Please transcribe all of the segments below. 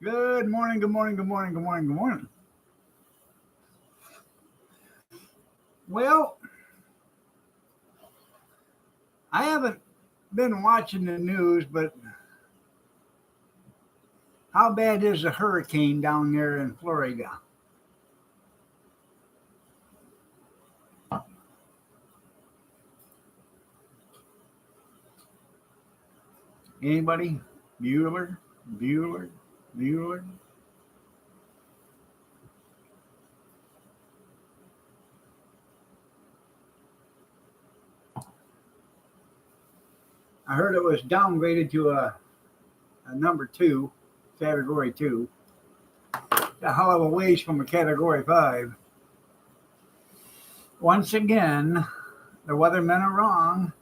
Good morning, good morning, good morning, good morning, good morning. Well, I haven't been watching the news, but how bad is the hurricane down there in Florida? Anybody? Bueller? Bueller? Bueller? I heard it was downgraded to a number two, category two. A hell of a ways from a category five. Once again, the weathermen are wrong.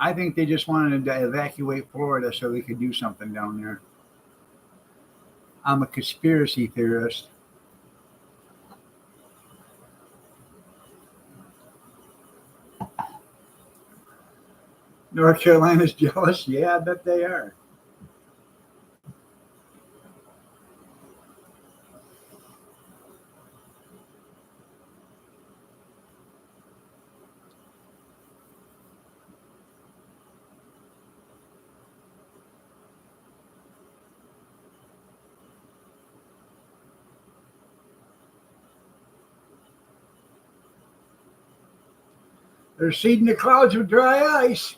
I think they just wanted to evacuate Florida so they could do something down there. I'm a conspiracy theorist. North Carolina's jealous? Yeah, I bet they are. They're seeding the clouds with dry ice.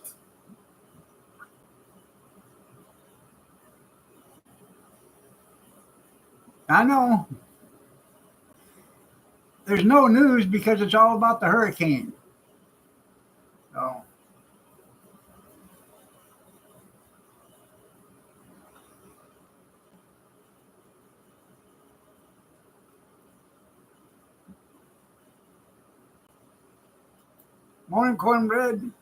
I know. There's no news because it's all about the hurricane. So, morning cornbread.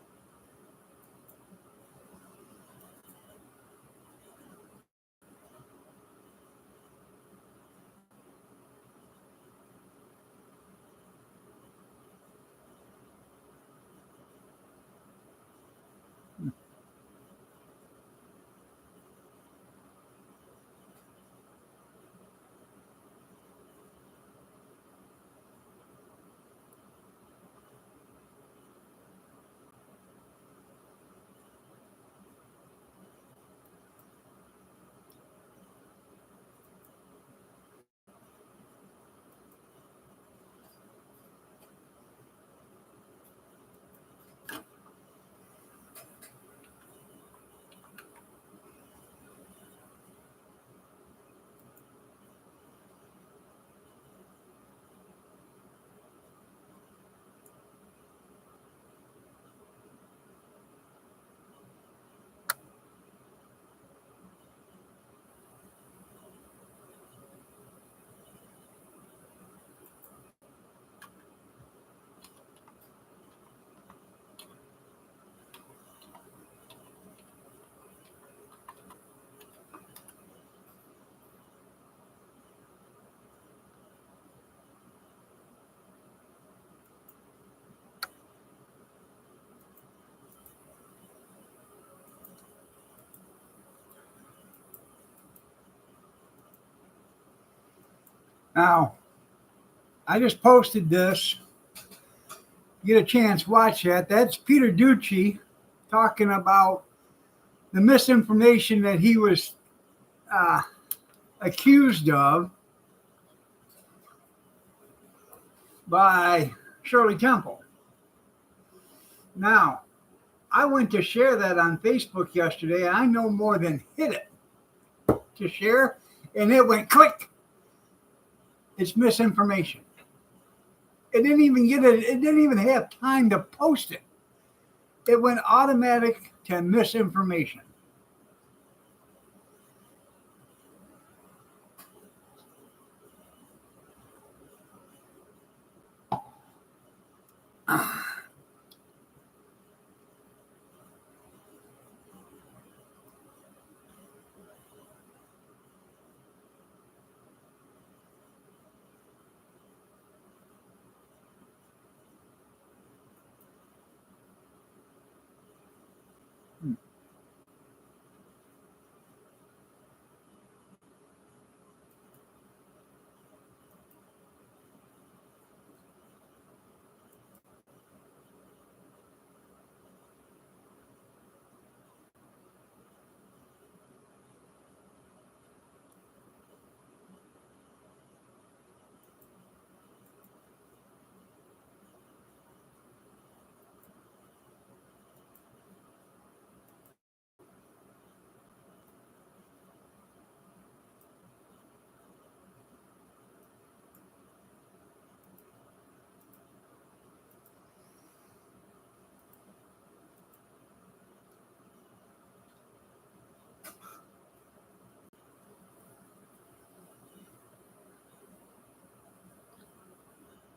Now, I just posted this. Get a chance, watch that. That's Peter Ducci talking about the misinformation that he was uh, accused of by Shirley Temple. Now, I went to share that on Facebook yesterday. I no more than hit it to share, and it went click. It's misinformation. It didn't even get it. It didn't even have time to post it. It went automatic to misinformation.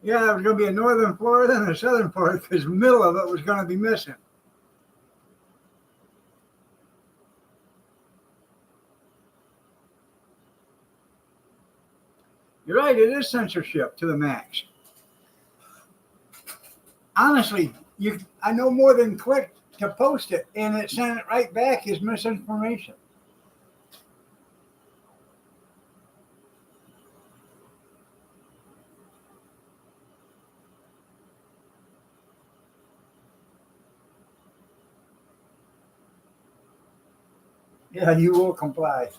Yeah, it was going to be a northern Florida and a southern Florida because the middle of it was going to be missing. You're right, it is censorship to the max. Honestly, I know more than click to post it, and it sent it right back as misinformation. Yeah, you will comply.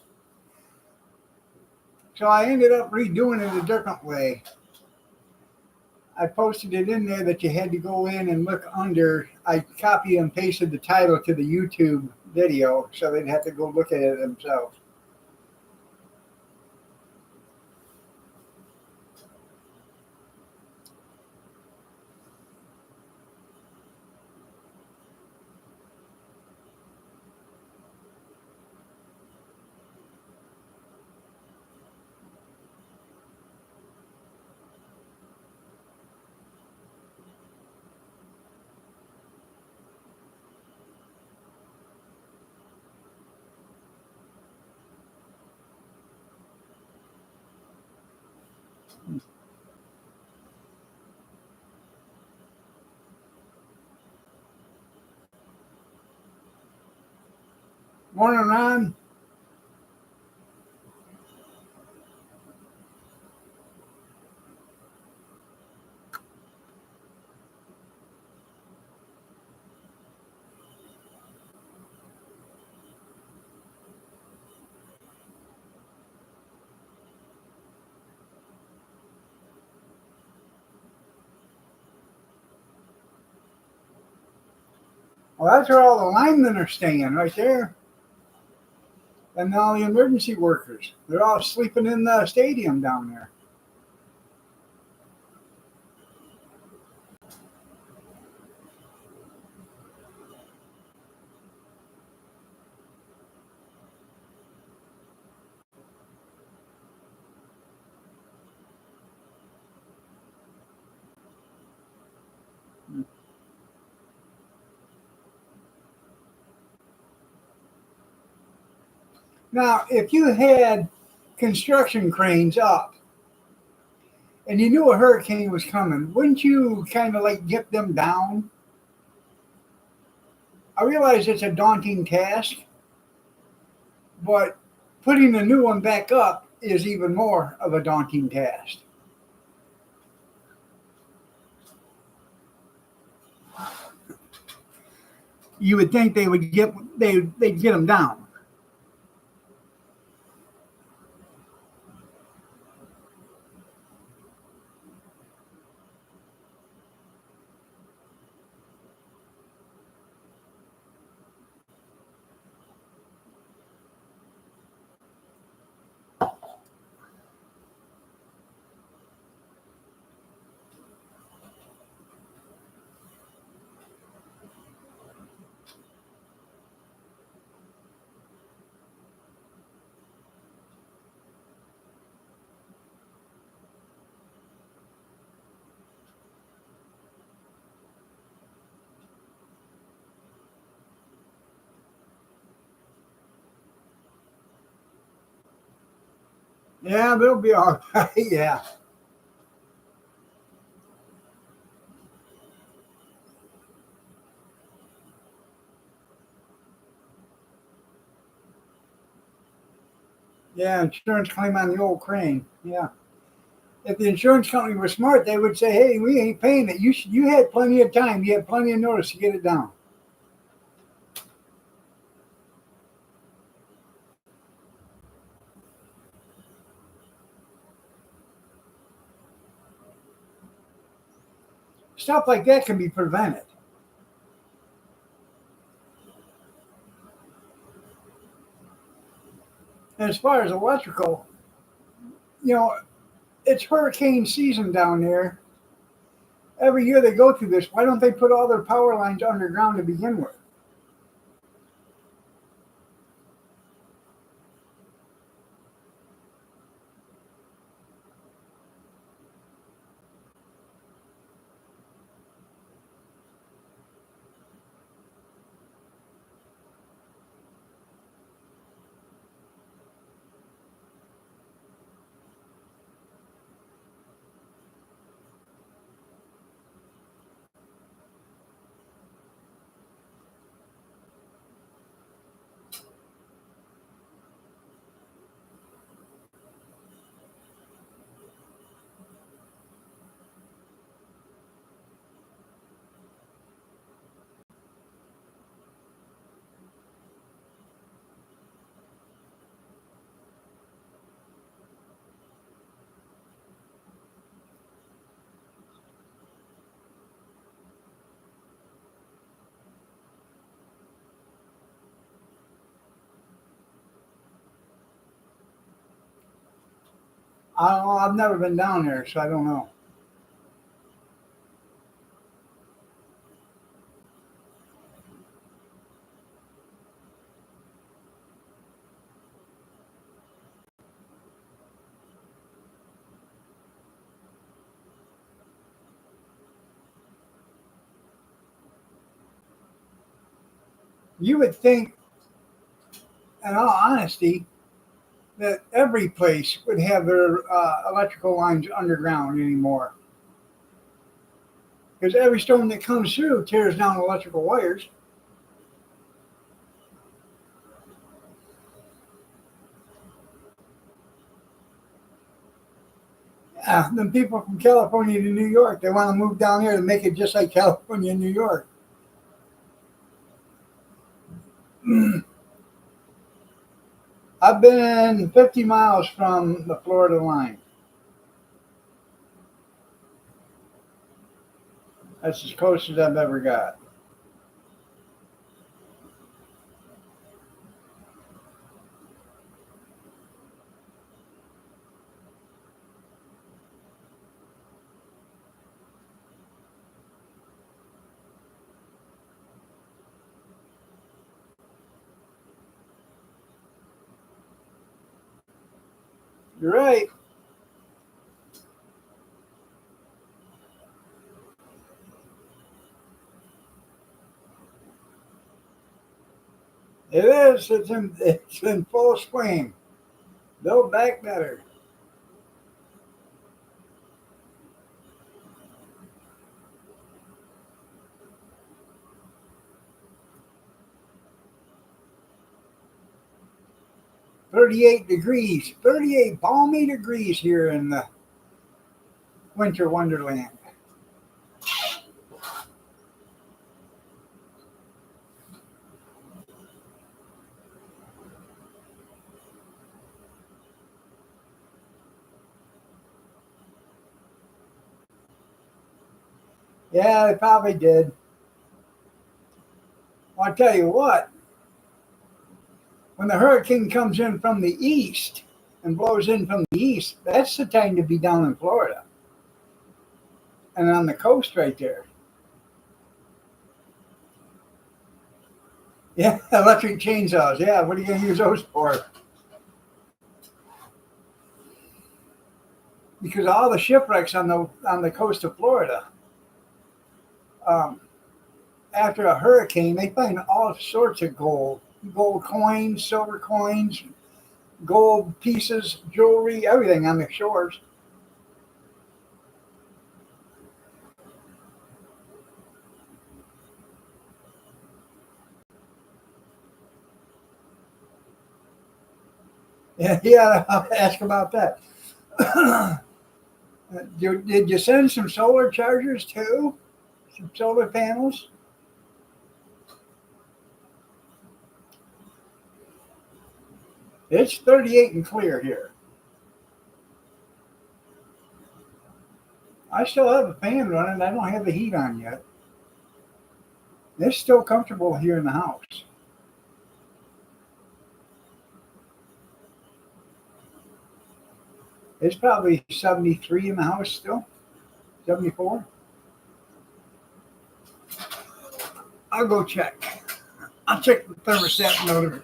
So I ended up redoing it a different way. I posted it in there that you had to go in and look under. I copy and pasted the title to the YouTube video, so they'd have to go look at it themselves. Morning, Ron. Well, that's where all the linemen are staying, right there. And all the emergency workers. They're all sleeping in the stadium down there. Now, if you had construction cranes up and you knew a hurricane was coming, wouldn't you kind of like get them down? I realize it's a daunting task, but putting a new one back up is even more of a daunting task. You would think they'd get them down. Yeah, they'll be all right. Yeah. Yeah, insurance claim on the old crane. Yeah. If the insurance company was smart, they would say, "Hey, we ain't paying it. You had plenty of time. You had plenty of notice to get it down." Stuff like that can be prevented. And as far as electrical, you know, it's hurricane season down there. Every year they go through this. Why don't they put all their power lines underground to begin with? I don't know. I've never been down there, so I don't know. You would think, in all honesty, that every place would have their electrical lines underground anymore. Because every storm that comes through tears down electrical wires. Then people from California to New York, they want to move down here to make it just like California and New York. I've been 50 miles from the Florida line. That's as close as I've ever got. You're right. It is. It's in full swing. Build back better. 38 degrees. 38 balmy degrees here in the winter wonderland. Yeah, they probably did. Well, I'll tell you what, when the hurricane comes in from the east and blows in from the east, that's the time to be down in Florida and on the coast right there. Yeah, electric chainsaws. Yeah, what are you going to use those for? Because all the shipwrecks on the coast of Florida, um, after a hurricane, they find all sorts of gold coins, silver coins, gold pieces, jewelry, everything on the shores. Yeah, yeah, I'll ask about that. Did you send some solar chargers too? Some solar panels? It's 38 and clear here. I still have a fan running. I don't have the heat on yet. It's still comfortable here in the house. It's probably 73 in the house still. 74. I'll go check. I'll check the thermostat motor.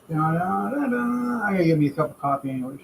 Da, da, da, da. I'm gonna give me a cup of coffee anyways.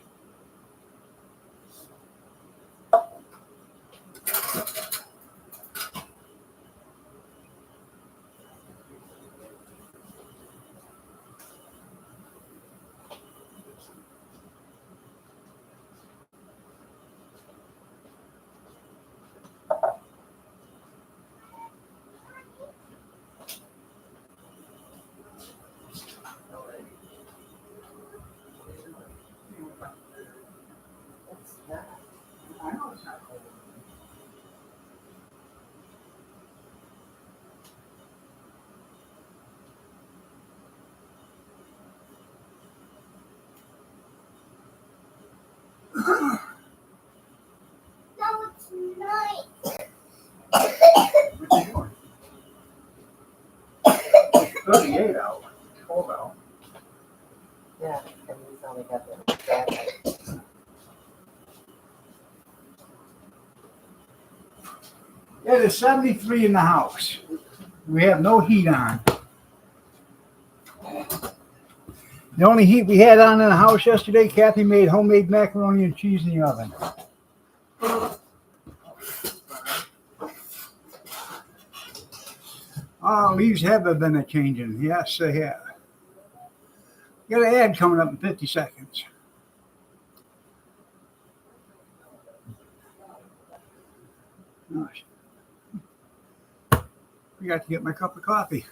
It is 73 in the house. We have no heat on. The only heat we had on in the house yesterday, Kathy made homemade macaroni and cheese in the oven. Oh, leaves have been a changing. Yes, they have. Got an ad coming up in 50 seconds. Gosh. I got to get my cup of coffee.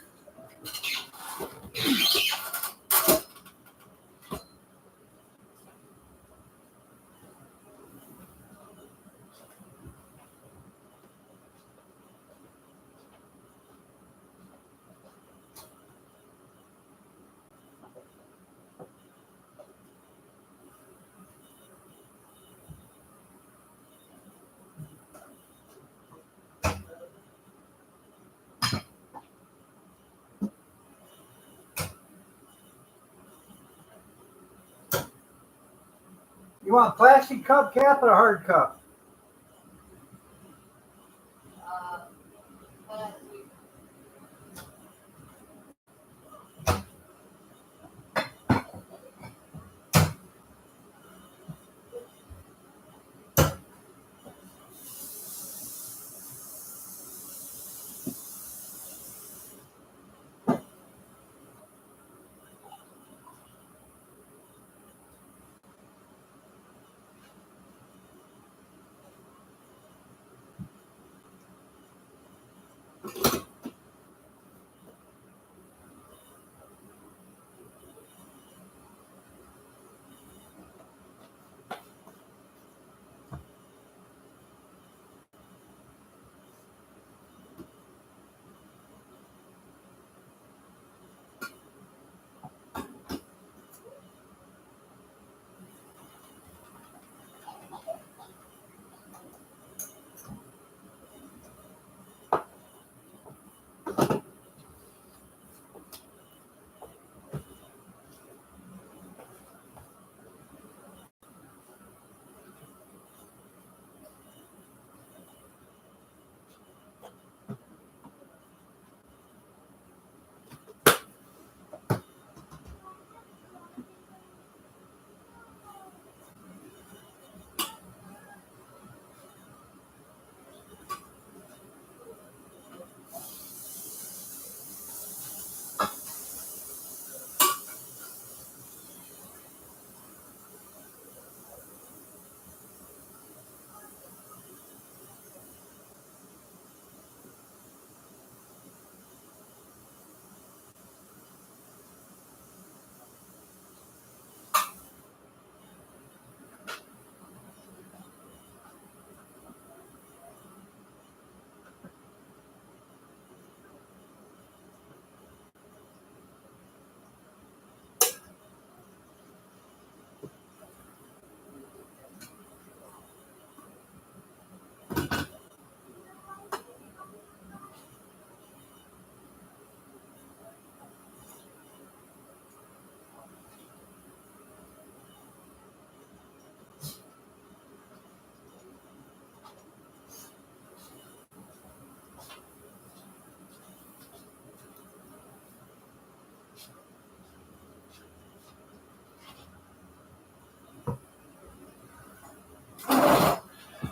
You want a plastic cup, Kath, or a hard cup?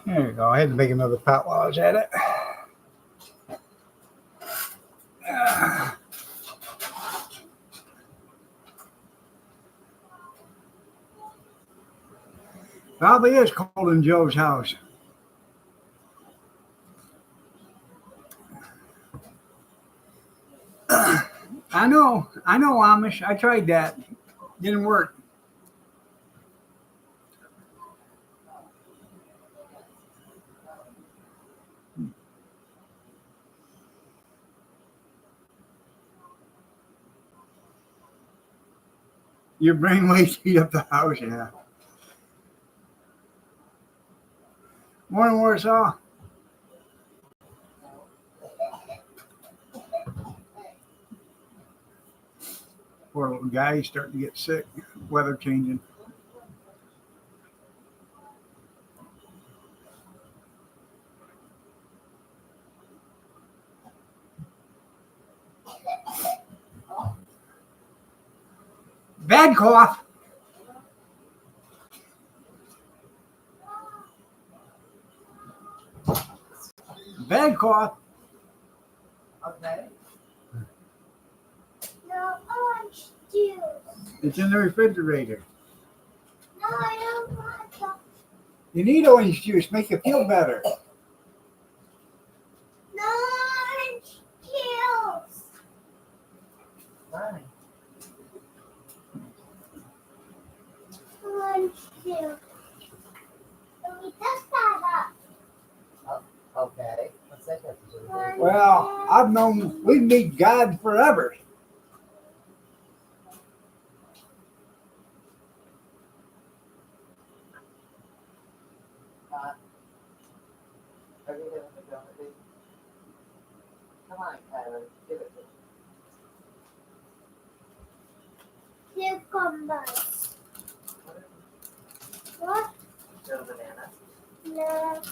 There you go. I had to make another pot while I was at it. Probably is cold in Joe's house. I know, Amish. I tried that. Didn't work. Your brain waves heat up the house, yeah. Morning, Warsaw. Poor little guy, he's starting to get sick. Weather changing. Bad cough. Bad cough. Okay. No orange juice. It's in the refrigerator. No, I don't want that. You need orange juice. Make you feel better. No orange juice. Fine. Orange juice. Can we test that up? Okay. What's that got to do with it? Orange Well, I've known we need God forever. Are you giving the donut, baby? Come on, Kyler. Give it to me. cucumbers. What? Little banana. No.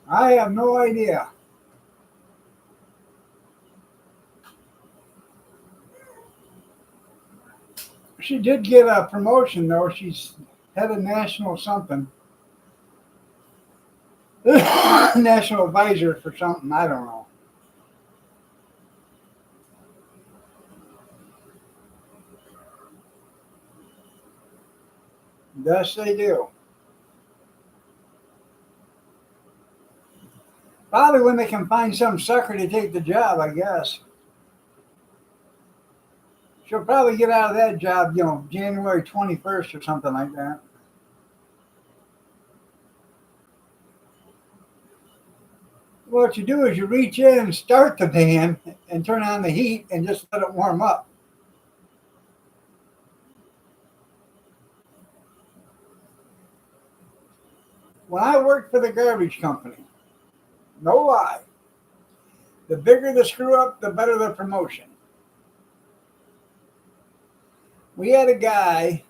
I have no idea. She did get a promotion though. She's head of national something. National advisor for something. I don't know. Yes, they do. Probably when they can find some sucker to take the job, I guess. She'll probably get out of that job, January 21st or something like that. What you do is you reach in and start the fan and turn on the heat and just let it warm up. When I worked for the garbage company, no lie, the bigger the screw up, the better the promotion. We had a guy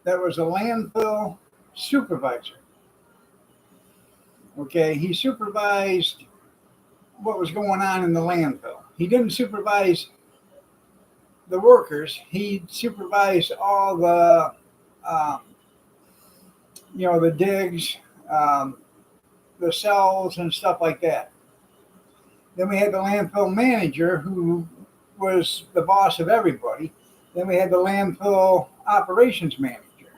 that was a landfill supervisor. Okay, he supervised what was going on in the landfill. He didn't supervise the workers. He supervised all the, the digs, the cells and stuff like that. Then we had the landfill manager who was the boss of everybody. Then we had the landfill operations manager,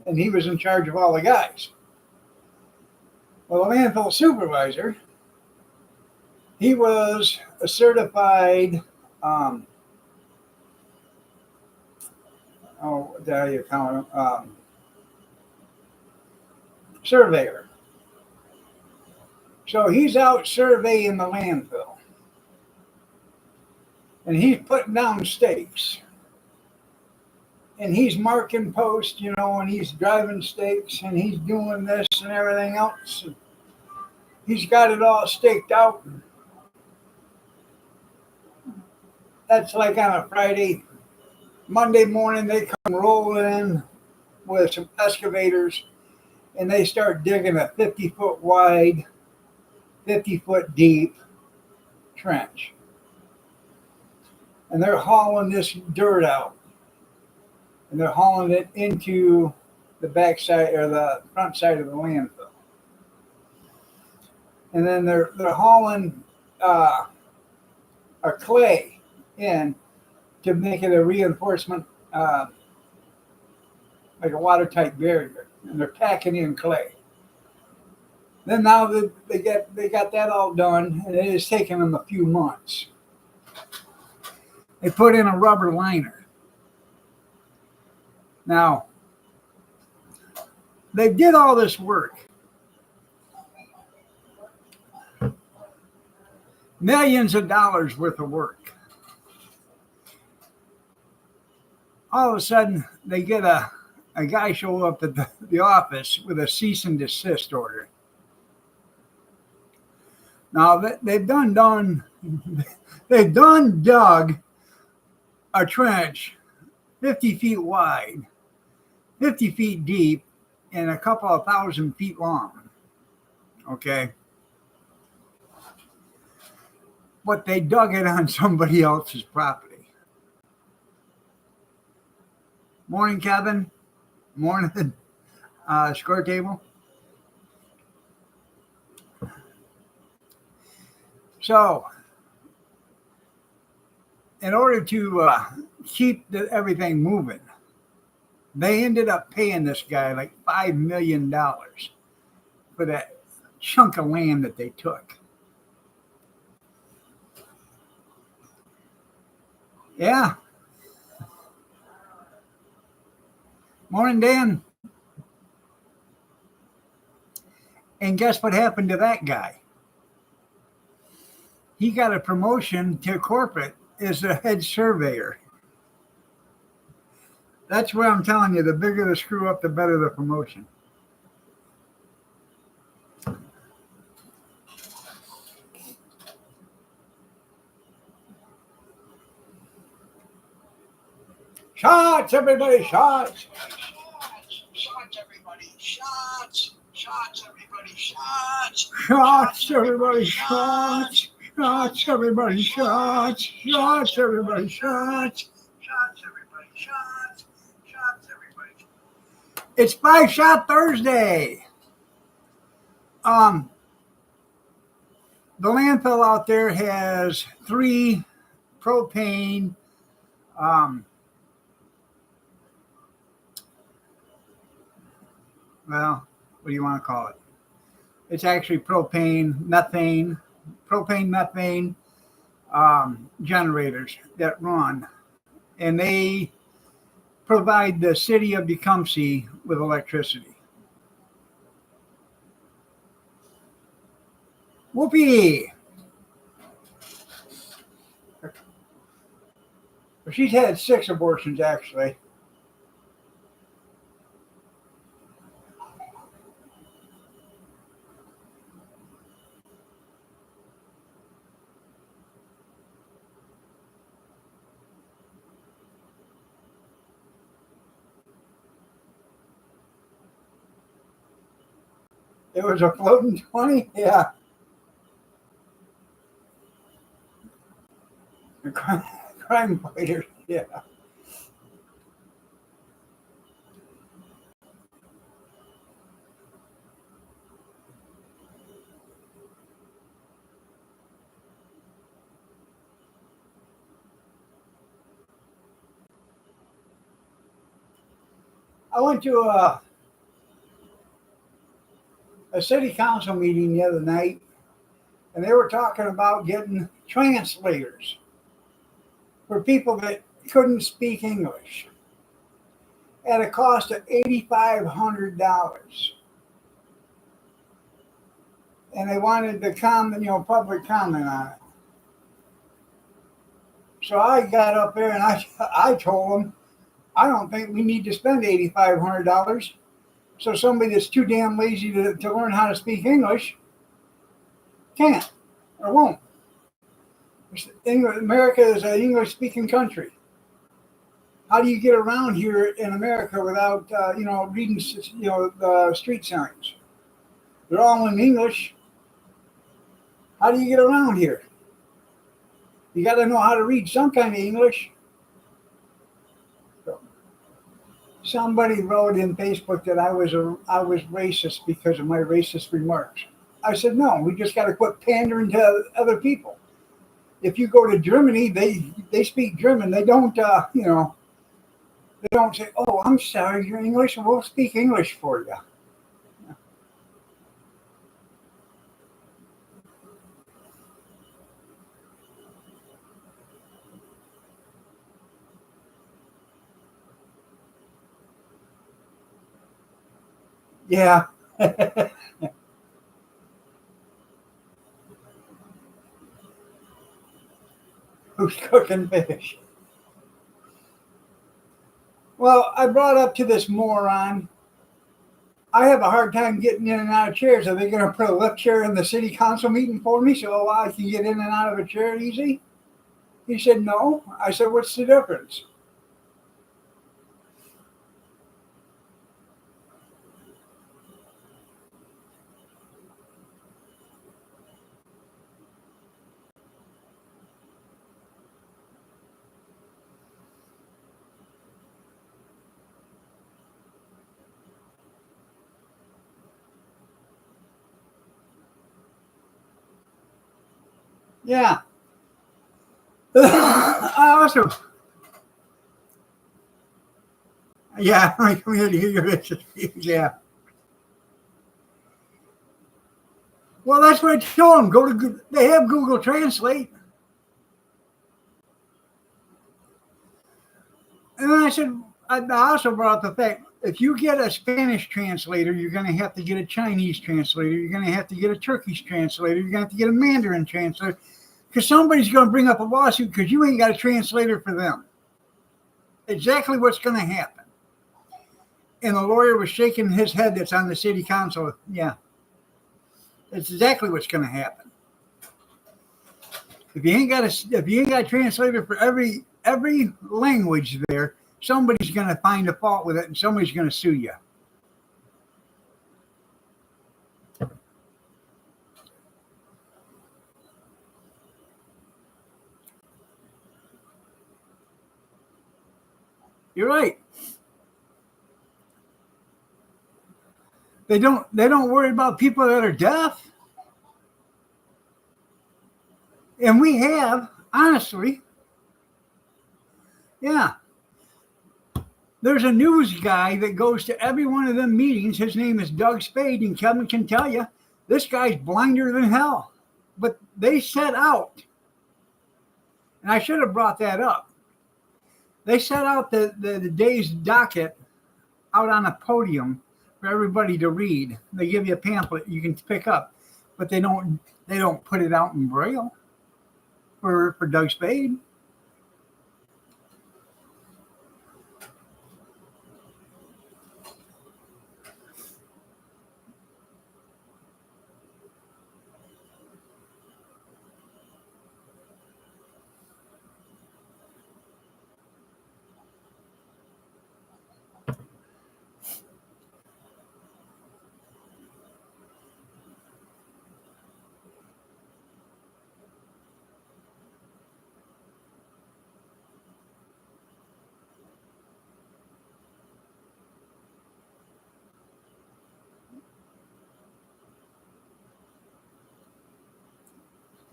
and he was in charge of all the guys. Well, the landfill supervisor, he was a certified, what do you call him? Surveyor. So he's out surveying the landfill. And he's putting down stakes. And he's marking posts, and he's driving stakes, and he's doing this and everything else. And he's got it all staked out. That's like on a Friday. Monday morning, they come rolling in with some excavators, and they start digging a 50-foot wide, 50-foot deep trench. And they're hauling this dirt out. And they're hauling it into the back side or the front side of the landfill. And then they're hauling a clay in to make it a reinforcement, like a watertight barrier. And they're packing in clay. Then now they got that all done, and it has taken them a few months. They put in a rubber liner. Now, they did all this work, millions of dollars worth of work. All of a sudden, they get a guy show up at the office with a cease and desist order. Now they've dug a trench 50 feet wide, 50 feet deep, and a couple of 1,000 feet long. Okay. But they dug it on somebody else's property. Morning, Kevin. Morning, score table. So, in order to keep everything moving, they ended up paying this guy like $5 million for that chunk of land that they took. Yeah. Morning, Dan. And guess what happened to that guy? He got a promotion to corporate as a head surveyor. That's where I'm telling you, the bigger the screw up, the better the promotion. Shots, everybody, shots. Shots, everybody, shots. Shots, everybody, shots. Shots, everybody, shots. Shots, everybody, shots. Shots, everybody, shots. Shots, everybody, shots. Shots, everybody. It's 5-Shot Thursday. The landfill out there has 3 propane well, what do you want to call it? It's actually propane, methane generators that run, and they provide the city of Tecumseh with electricity. Whoopee! She's had 6 abortions, actually. It was a floating 20? Yeah. Crime fighters, yeah. I went to a city council meeting the other night, and they were talking about getting translators for people that couldn't speak English at a cost of $8,500. And they wanted to comment, public comment on it. So I got up there and I told them, I don't think we need to spend $8,500. So somebody that's too damn lazy to learn how to speak English can't or won't. America is an English-speaking country. How do you get around here in America without, reading, the street signs? They're all in English. How do you get around here? You got to know how to read some kind of English. Somebody wrote in Facebook that I was racist because of my racist remarks. I said, no, we just got to quit pandering to other people. If you go to Germany, they speak German. They don't, they don't say, oh, I'm sorry, you're English, and we'll speak English for you. Yeah. who's cooking fish. Well, I brought up to this moron, I have a hard time getting in and out of chairs. Are they going to put a lift chair in the city council meeting for me so I can get in and out of a chair easy? He said, no. I said, what's the difference? Yeah. I also, yeah, we had to hear your vicious views, yeah. Well, that's what I told them. Go to they have Google Translate. And then I said, I also brought up the fact, if you get a Spanish translator, you're going to have to get a Chinese translator. You're going to have to get a Turkish translator. You're going to have to get a Mandarin translator. Because somebody's going to bring up a lawsuit because you ain't got a translator for them. Exactly what's going to happen. And the lawyer was shaking his head that's on the city council. Yeah. That's exactly what's going to happen. If you ain't got a translator for every language there, somebody's going to find a fault with it and somebody's going to sue you. You're right. They don't worry about people that are deaf. And we have, honestly, yeah. There's a news guy that goes to every one of them meetings. His name is Doug Spade, and Kevin can tell you, this guy's blinder than hell. But they set out, and I should have brought that up. They set out the day's docket out on a podium for everybody to read. They give you a pamphlet you can pick up, but they don't put it out in Braille for Doug Spade.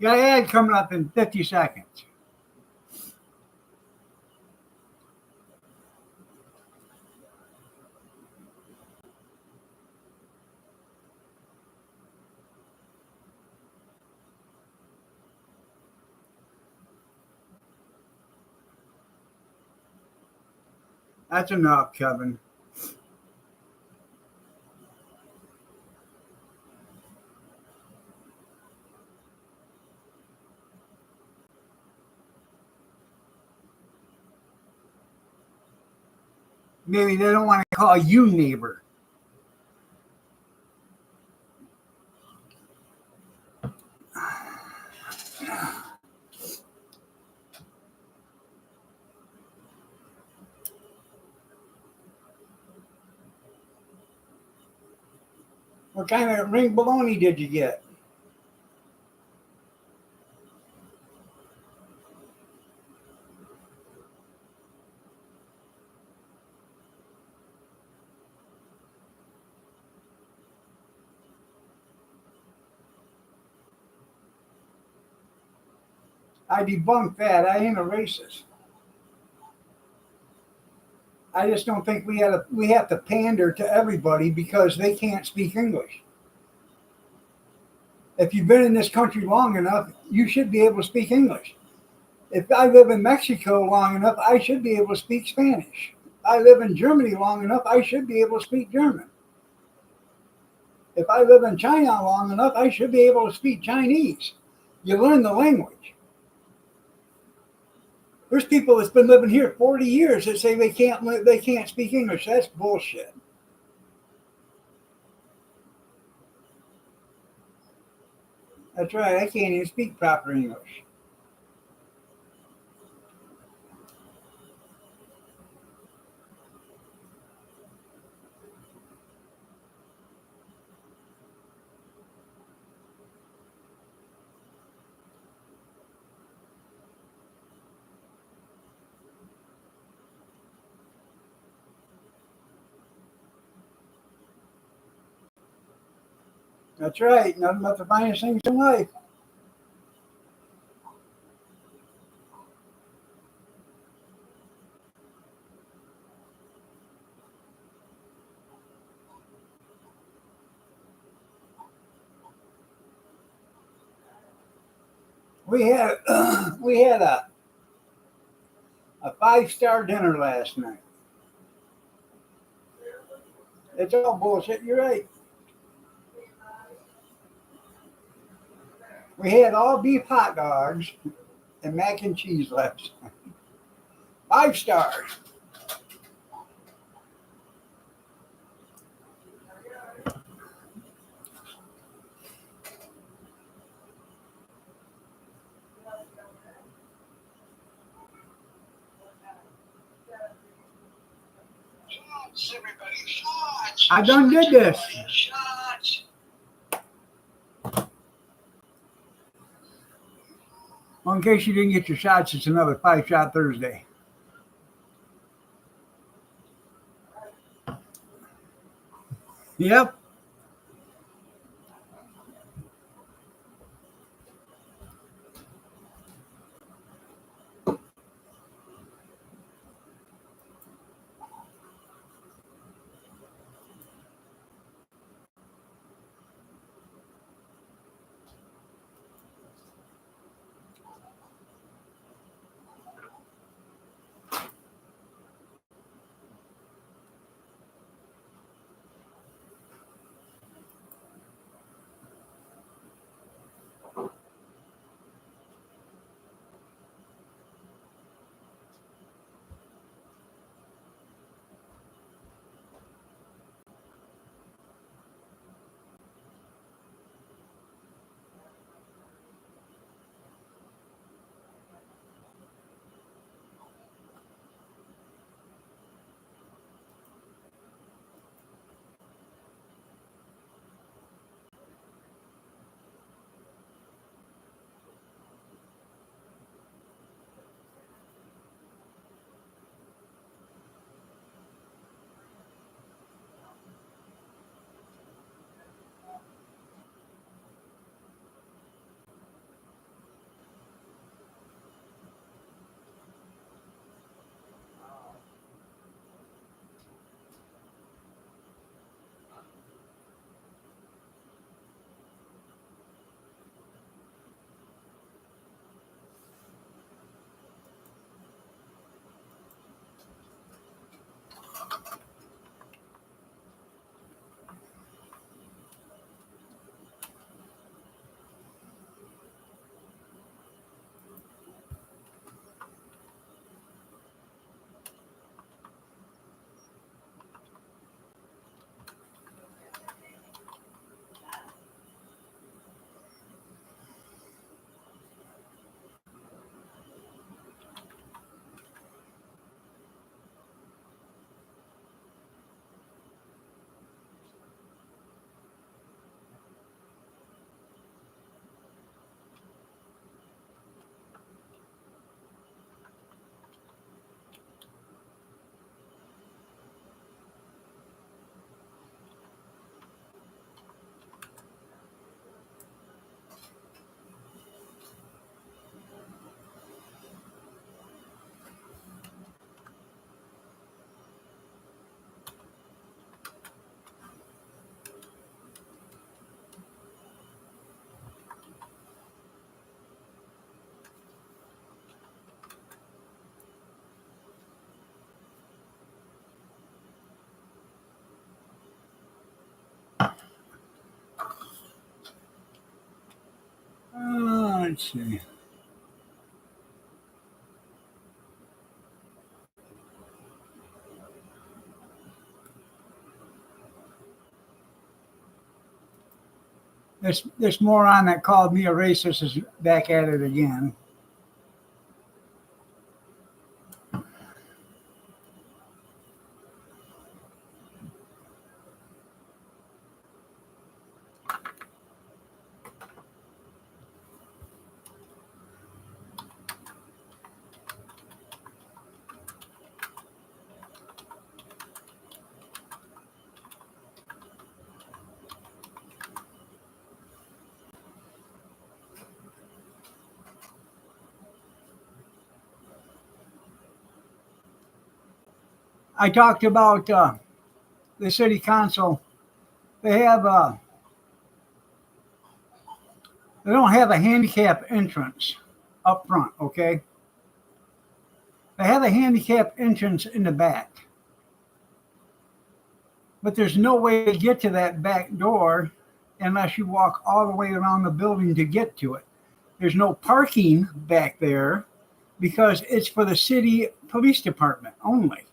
You got an ad coming up in 50 seconds. That's enough, Kevin. Maybe they don't want to call you neighbor. What kind of ring baloney did you get? I debunked that. I ain't a racist. I just don't think we have to pander to everybody because they can't speak English. If you've been in this country long enough, you should be able to speak English. If I live in Mexico long enough, I should be able to speak Spanish. If I live in Germany long enough, I should be able to speak German. If I live in China long enough, I should be able to speak Chinese. You learn the language. There's people that's been living here 40 years that say they can't speak English. That's bullshit. That's right. I can't even speak proper English. That's right. Nothing but the finest things in life. We had we had a 5-star dinner last night. It's all bullshit. You're right. We had all beef hot dogs and mac and cheese last night. 5 stars. Shots, everybody. Shots. I done did this. Shots. Well, in case you didn't get your shots, it's another 5-shot Thursday. Yep. Let's see. This moron that called me a racist is back at it again. I talked about the city council. They have they don't have a handicap entrance up front, okay? They have a handicap entrance in the back. But there's no way to get to that back door unless you walk all the way around the building to get to it. There's no parking back there because it's for the city police department only.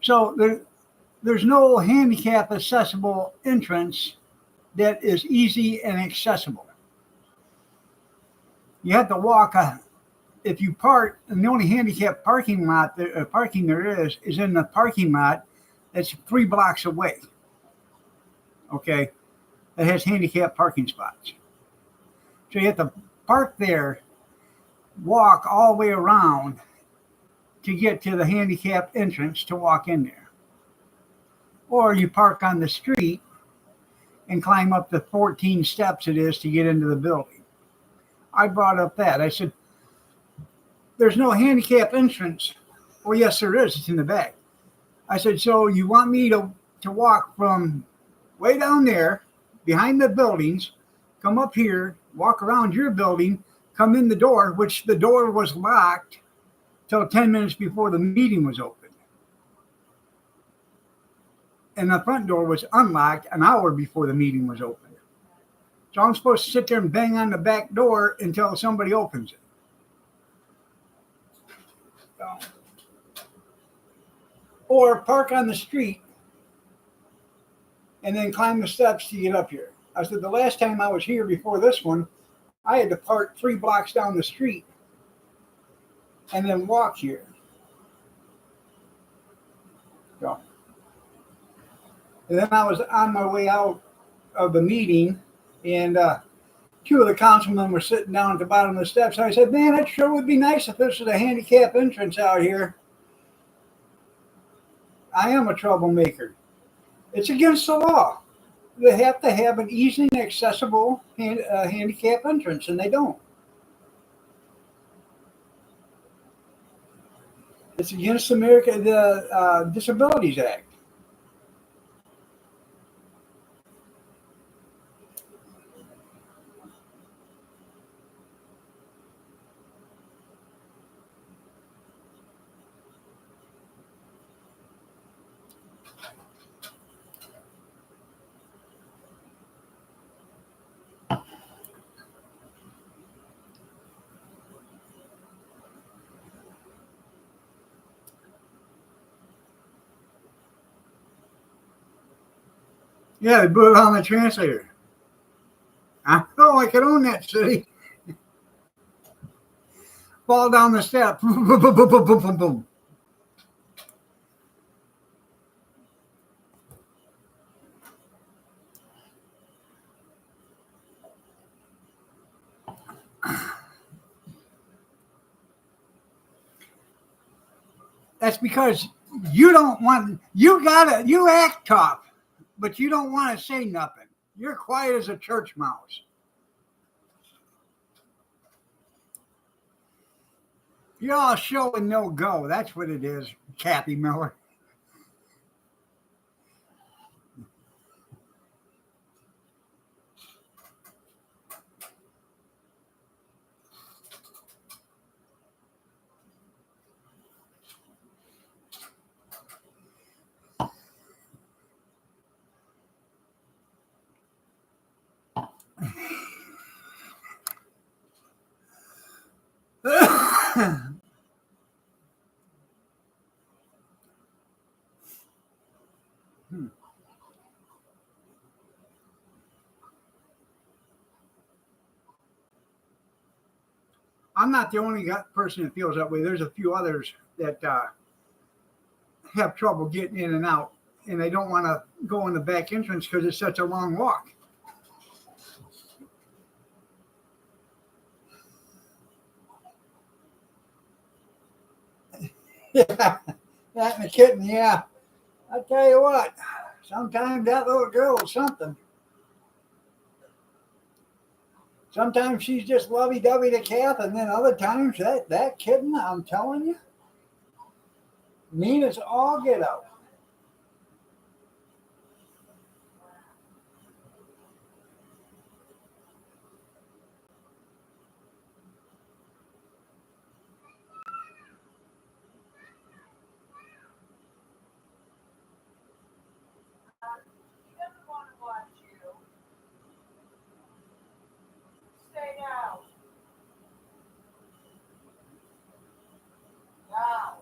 So there's no handicap accessible entrance that is easy and accessible. You have to walk. If you park, and the only handicap parking there is in the parking lot that's 3 blocks away. Okay, that has handicap parking spots. So you have to park there, walk all the way around to get to the handicap entrance to walk in there. Or you park on the street and climb up the 14 steps it is to get into the building. I brought up that. I said, there's no handicap entrance. Well, yes, there is. It's in the back. I said, so you want me to walk from way down there behind the buildings, come up here, walk around your building, come in the door, which the door was locked till 10 minutes before the meeting was open. And the front door was unlocked an hour before the meeting was open. So I'm supposed to sit there and bang on the back door until somebody opens it. So, or park on the street and then climb the steps to get up here. I said the last time I was here before this one, I had to park 3 blocks down the street and then walk here. So, and then I was on my way out of the meeting, and 2 of the councilmen were sitting down at the bottom of the steps. I said, man, it sure would be nice if this was a handicap entrance out here. I am a troublemaker. It's against the law. They have to have an easily accessible handicap entrance, and they don't. It's against the Disabilities Act. Yeah, they put it on the translator. I know I could own that city. Fall down the steps. Boom, boom, boom, boom, boom, boom, boom, boom. That's because you don't want, you act tough, but you don't want to say nothing. You're quiet as a church mouse. You're all show and no go. That's what it is, Kathy Miller. I'm not the only person that feels that way. There's a few others that have trouble getting in and out, and they don't want to go in the back entrance because it's such a long walk. Yeah, that and the kitten, yeah. I tell you what, sometimes that little girl is something. Sometimes she's just lovey-dovey to Kath, and then other times that kitten, I'm telling you, mean as all get out. He doesn't want to watch you. Stay down. Now.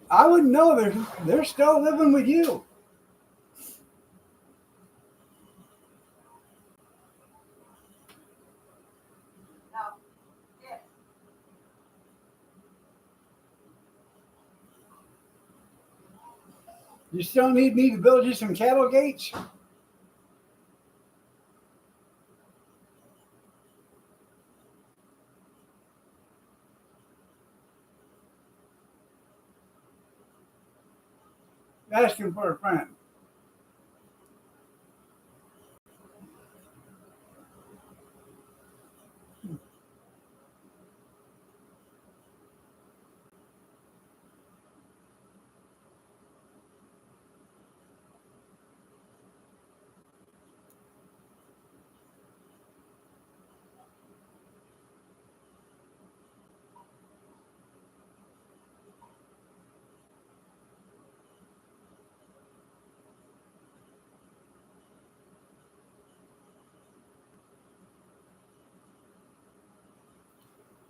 I wouldn't know they're still living with you. Now. Get. You still need me to build you some cattle gates? Asking for a friend.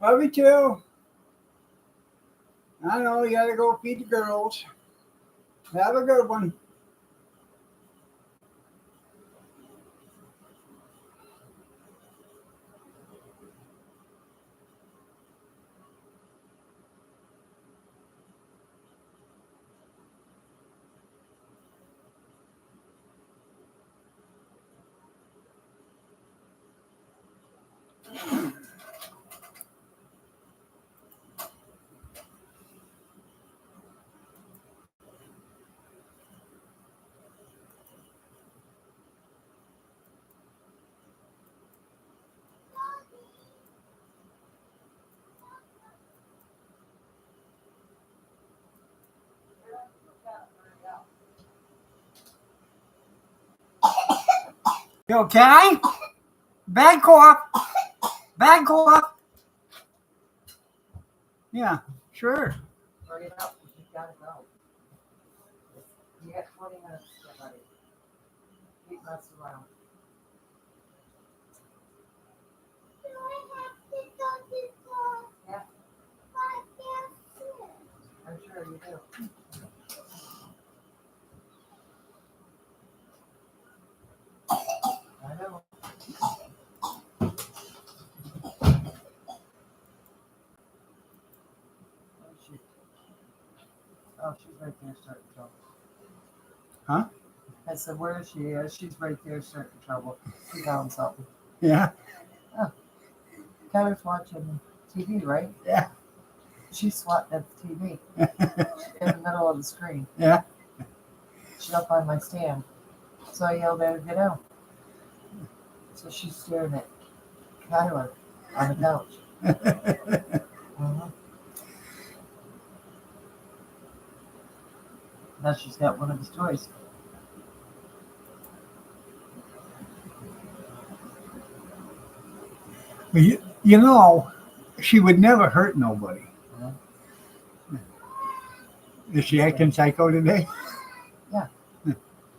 Love you too. I know you gotta go feed the girls. Have a good one. You okay? Bad cough. Bad cough. Yeah, sure. Hurry it up. You gotta go. You got 20 minutes, buddy. Keep messing around. Do I have to go to school? Yeah. But yes, I'm sure you do. I know. Oh, she's right there starting trouble. Huh? I said, where is she? She's right there starting trouble. She found something. Yeah. Tyler's watching TV, right? Yeah. She's swatting at the TV in the middle of the screen. Yeah. She's up on my stand. So I yelled at her, get out. So she's staring at Tyler on the couch. Uh-huh. Now she's got one of his toys. Well, you know, she would never hurt nobody. Yeah. Is she acting psycho today?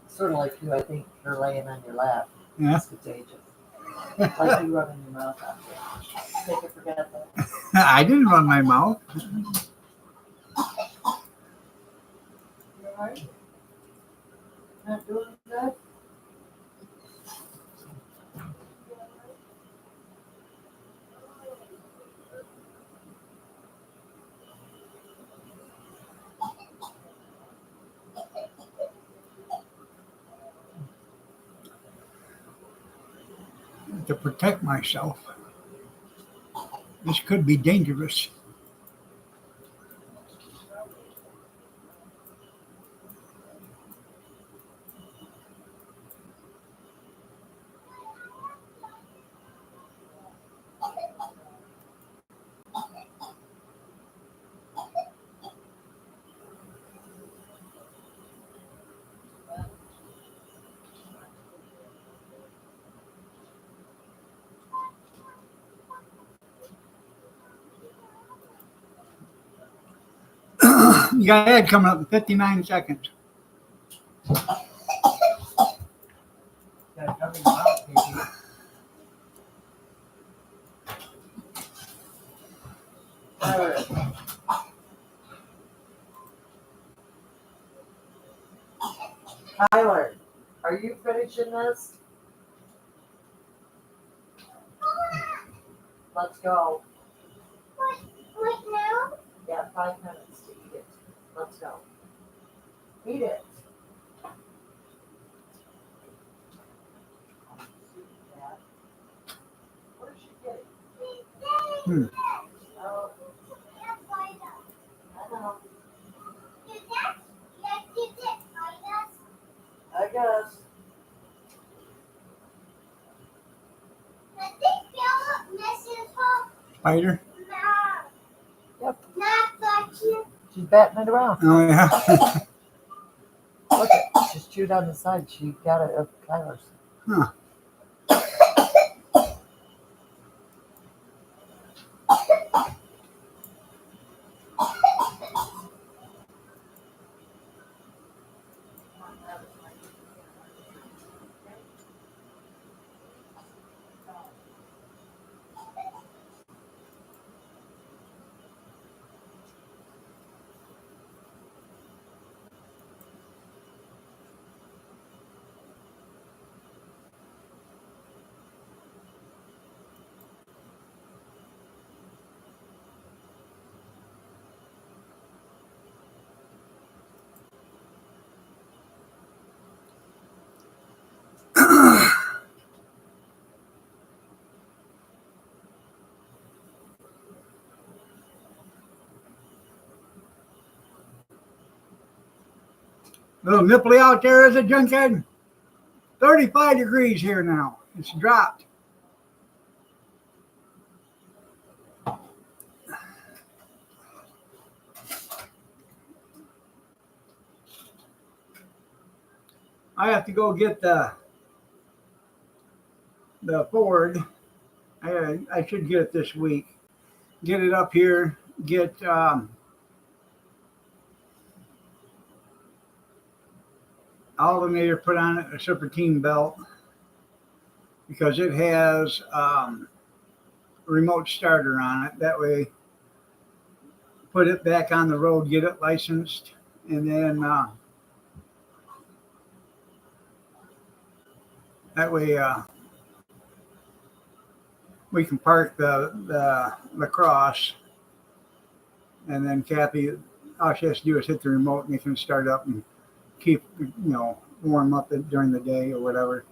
Sort of like you, I think, her laying on your lap. Yeah. It's contagious. Like you running your mouth out there. Take it for granted. I didn't run my mouth. You alright? Not doing good? to protect myself. This could be dangerous. You got ad coming up in 59 seconds. Gotta cover your mouth, baby. Tyler. Tyler, are you finishing this? Let's go. Wait now? Yeah, 5 minutes to eat it. Let's go. Eat it. What is she getting? Hmm. Oh, I know. I guess. Spider? Yep. Not vacuum. She's batting it around. Oh, yeah. Look at, she's chewed on the side. She got it of Kyler's. Huh. Little nipply out there as a junkhead. 35 degrees here now. It's dropped. I have to go get the Ford. I should get it this week. Get it up here. Get alternator put on it, a serpentine belt, because it has a remote starter on it. That way, put it back on the road, get it licensed, and then that way we can park the lacrosse, and then Kathy, all she has to do is hit the remote and it can start up and keep, warm up during the day or whatever.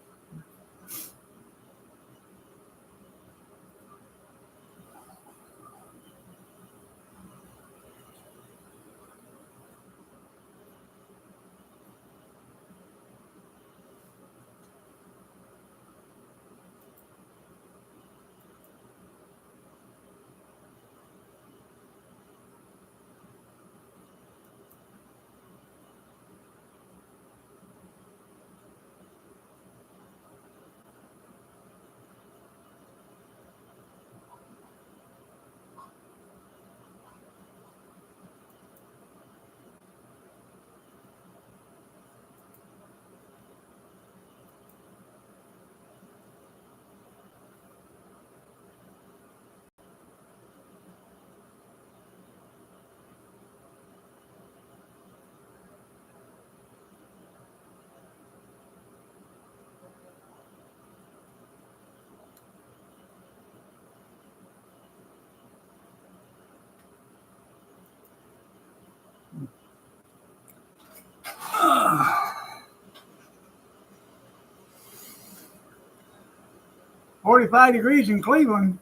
45 degrees in Cleveland.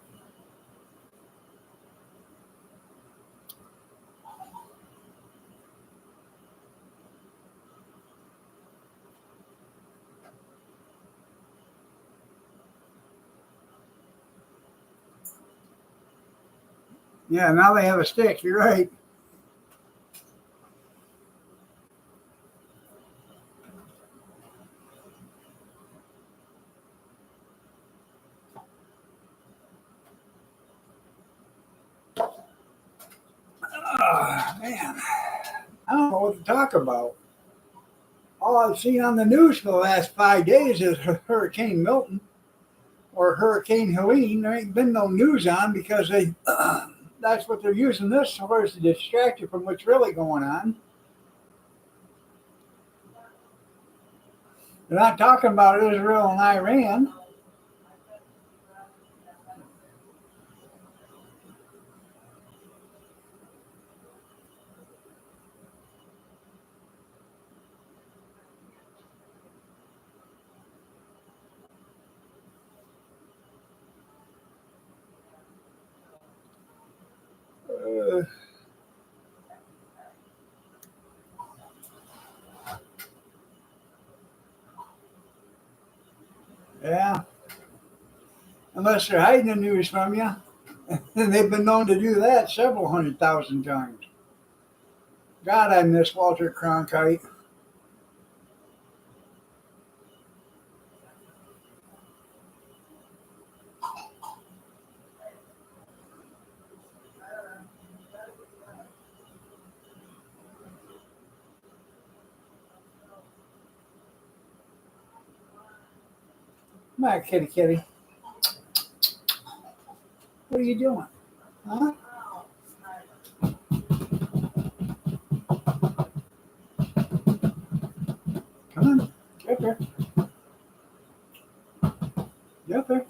Yeah, now they have a stick. You're right. Man, I don't know what to talk about. All I've seen on the news for the last 5 days is Hurricane Milton or Hurricane Helene. There ain't been no news on because they that's what they're using this for, is to distract you from what's really going on. They're not talking about Israel and Iran. Uh, yeah, unless they're hiding the news from you. And they've been known to do that several 100,000 times. God, I miss Walter Cronkite. Come on, kitty kitty. What are you doing? Huh? Come on. Get there. Get there.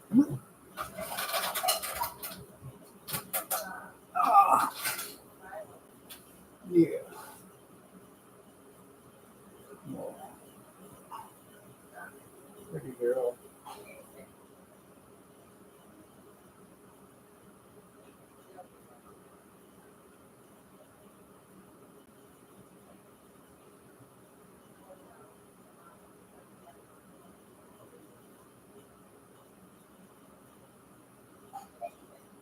Come on. Oh, yeah. Oh, pretty girl.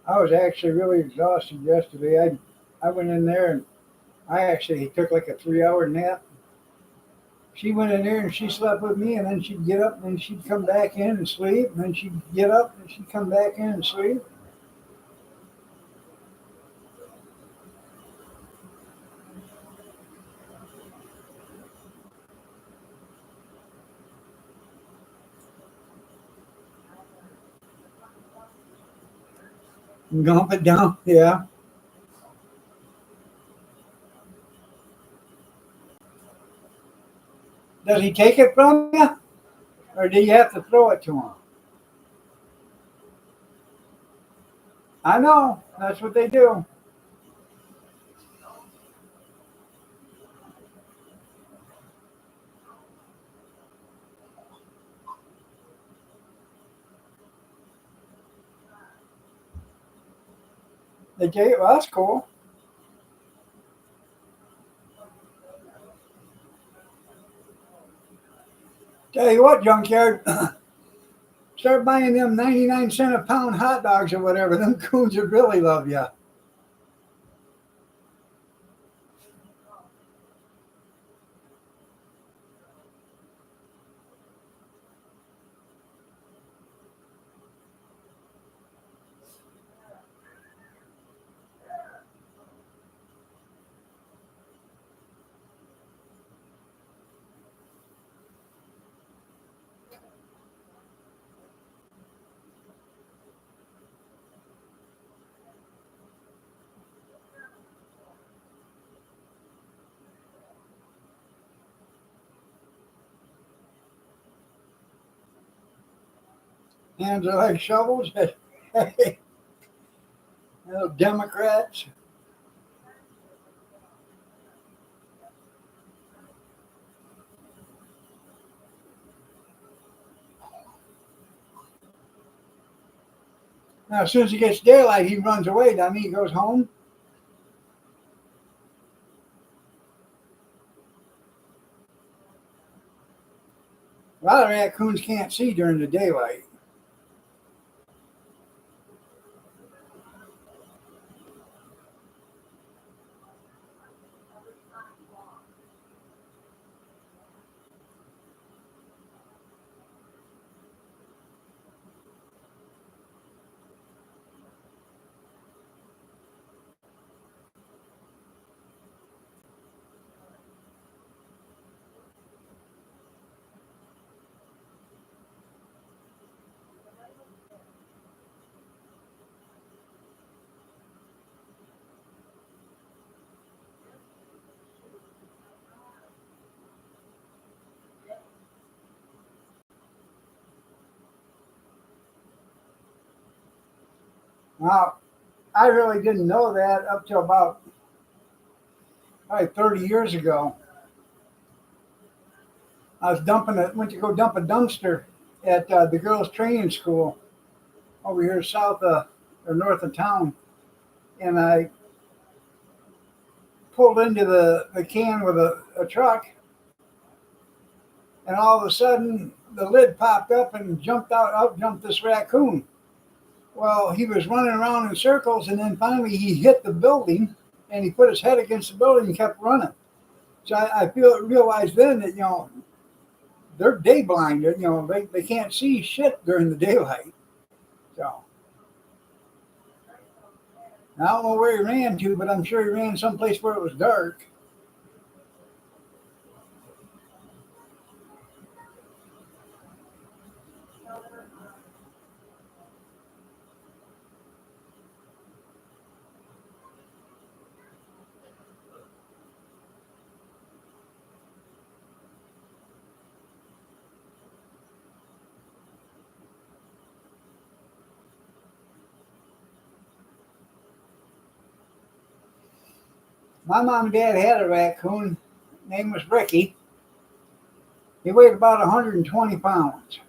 I was actually really exhausted yesterday. I went in there and I actually took like a 3 hour nap. She went in there and she slept with me, and then she'd get up and then she'd come back in and sleep, and then she'd get up and she'd come back in and sleep. And gulp it down. Yeah. Does he take it from you? Or do you have to throw it to him? I know. That's what they do. They take it. Well, that's cool. Tell you what, junkyard. Start buying them 99 cent a pound hot dogs or whatever. Them coons would really love you. Hands are like shovels. Little Democrats. Now, as soon as he gets daylight, he runs away, doesn't he? He goes home. A lot of raccoons can't see during the daylight. Now, I really didn't know that up till about probably 30 years ago. I was went to go dump a dumpster at the girls' training school over here south or north of town, and I pulled into the can with a truck, and all of a sudden the lid popped up and out jumped this raccoon. Well, he was running around in circles, and then finally he hit the building, and he put his head against the building and kept running. So I realized then that they're day blind. They can't see shit during the daylight. So I don't know where he ran to, but I'm sure he ran someplace where it was dark. My mom and dad had a raccoon. Name was Ricky. He weighed about 120 pounds.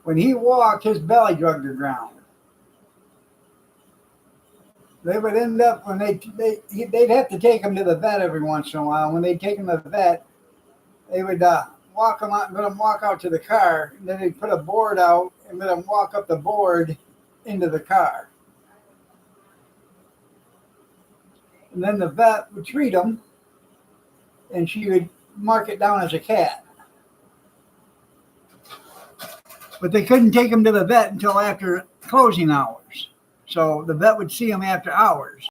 When he walked, his belly drug the ground. They would end up when they'd have to take him to the vet every once in a while. When they'd take him to the vet, they would walk him out, let him walk out to the car, and then they'd put a board out and let him walk up the board into the car. And then the vet would treat him, and she would mark it down as a cat. But they couldn't take him to the vet until after closing hours. So the vet would see him after hours.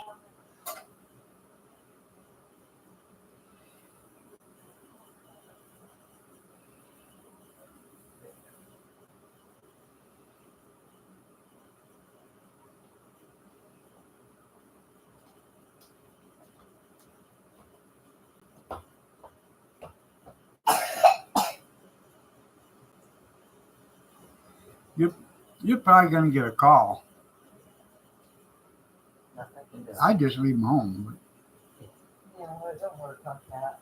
You're probably going to get a call. Nothing can do. I just leave them home. Yeah, well, it don't work like that.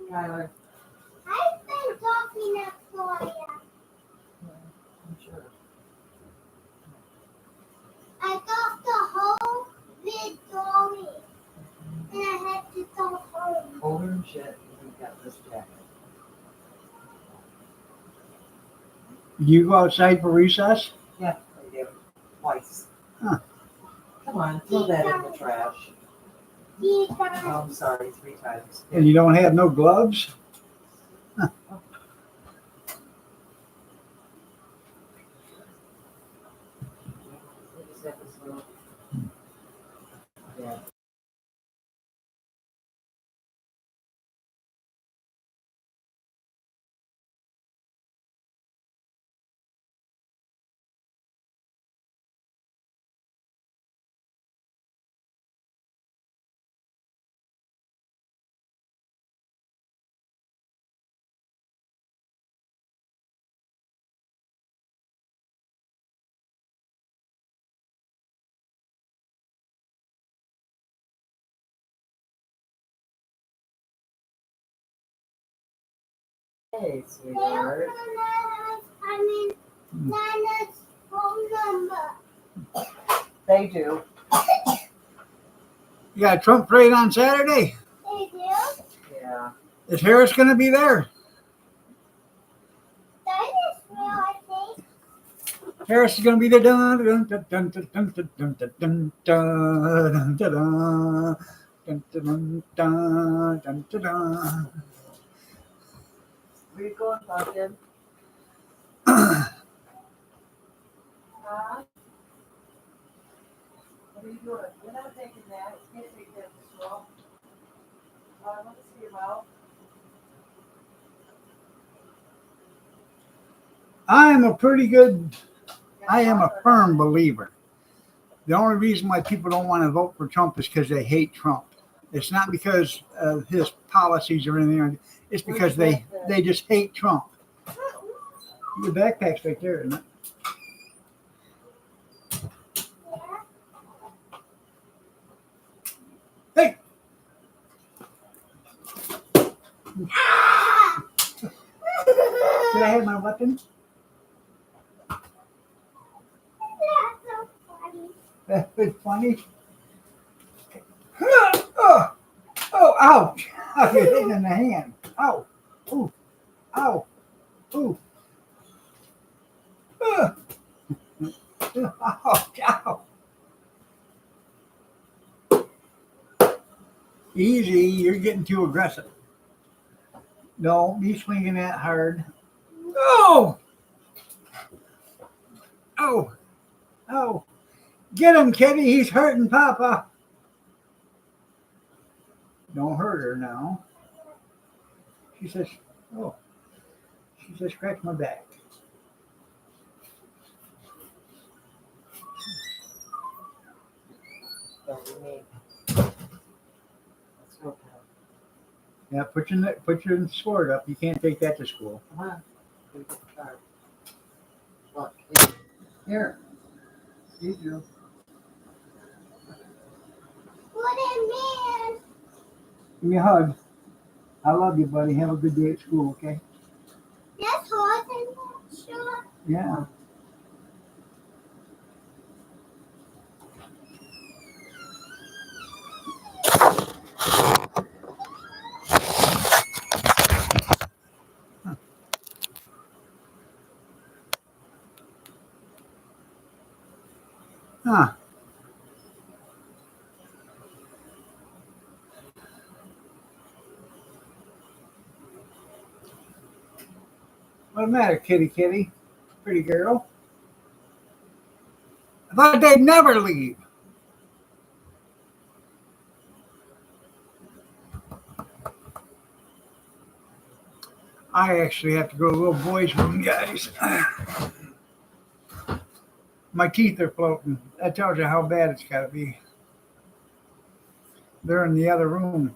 Tyler, I've been talking up for you. I'm sure. I got the whole big drawing, and I had to go home. Older and shit, we got this jacket. You go outside for recess? Yeah, they do. Twice. Huh. Come on, throw that in the trash. You Oh, guys. I'm sorry, 3 times. And you don't have no gloves? We just have this little- Yeah. Hey, They sweetheart. Nana's phone number. They do. You got a Trump parade on Saturday. They do? Yeah. Is Harris going to be there? That is real, I think. Harris is going to be there. Dun, dun, dun, dun, dun, dun, dun, dun, dun, dun, dun, dun, dun, dun, dun, dun, dun, dun. Where you going, Pumpkin? Huh? What are you doing? You're not taking that. You can't take that to school. Let me see your mouth. I am a firm believer. The only reason why people don't want to vote for Trump is because they hate Trump. It's not because of his policies or anything. It's because they just hate Trump. Your backpack's right there, isn't it? Hey! Did I have my weapon? That's so funny. That was funny. Oh, ouch! I get hit in the hand. Ow! Ooh! Ow! Ooh! Ouch! Ow! Easy, you're getting too aggressive. Don't be swinging that hard. Oh! Oh! Oh! Get him, Kitty. He's hurting Papa. Don't hurt her now. She says, oh. She says, scratch my back. That's what you mean. Let's go. Yeah, put your sword up. You can't take that to school. Come on. Go get the card. Look. Here. You do. What it means. Give me a hug. I love you, buddy. Have a good day at school, okay? That's hard and not sure. Yeah. Huh. What's the matter, kitty kitty? Pretty girl. I thought they'd never leave. I actually have to go to the little boys' room, guys. My teeth are floating. That tells you how bad it's got to be. They're in the other room.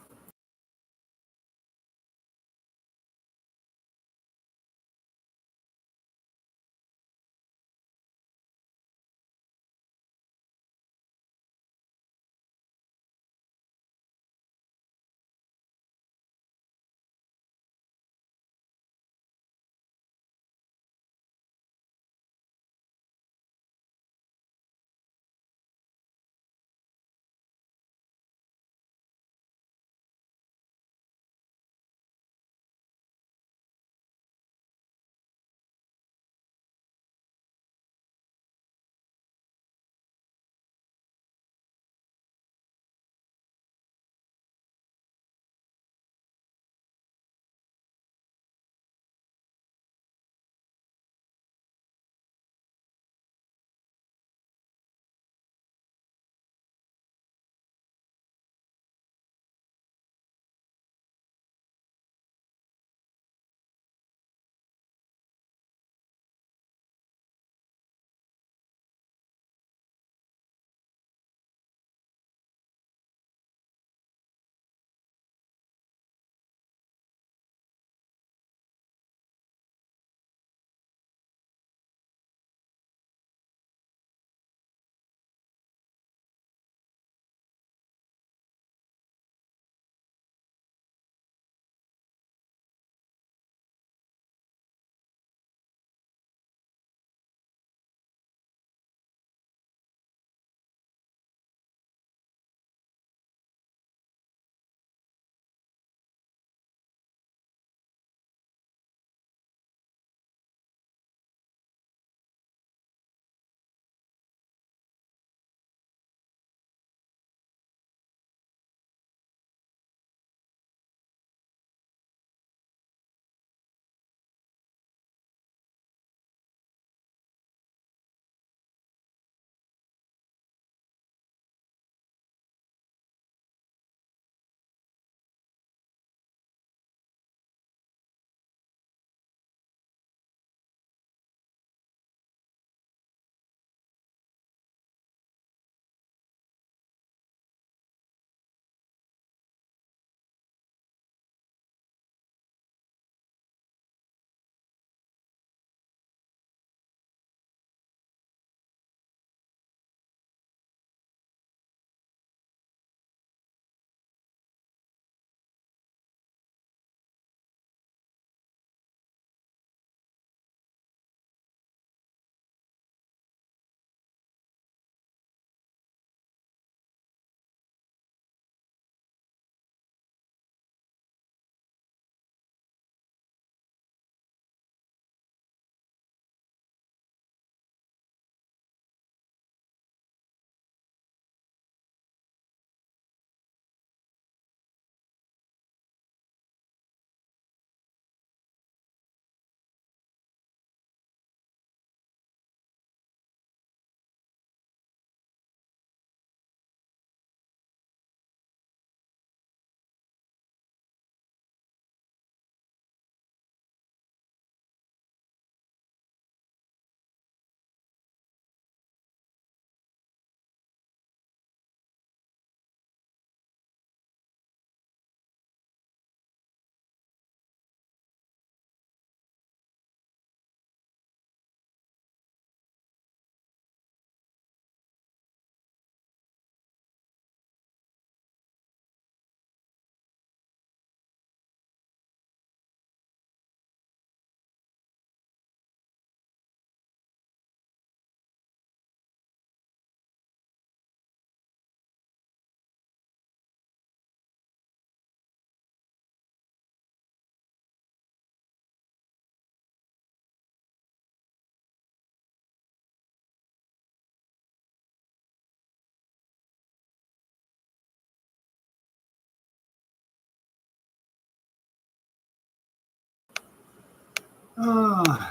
Uh,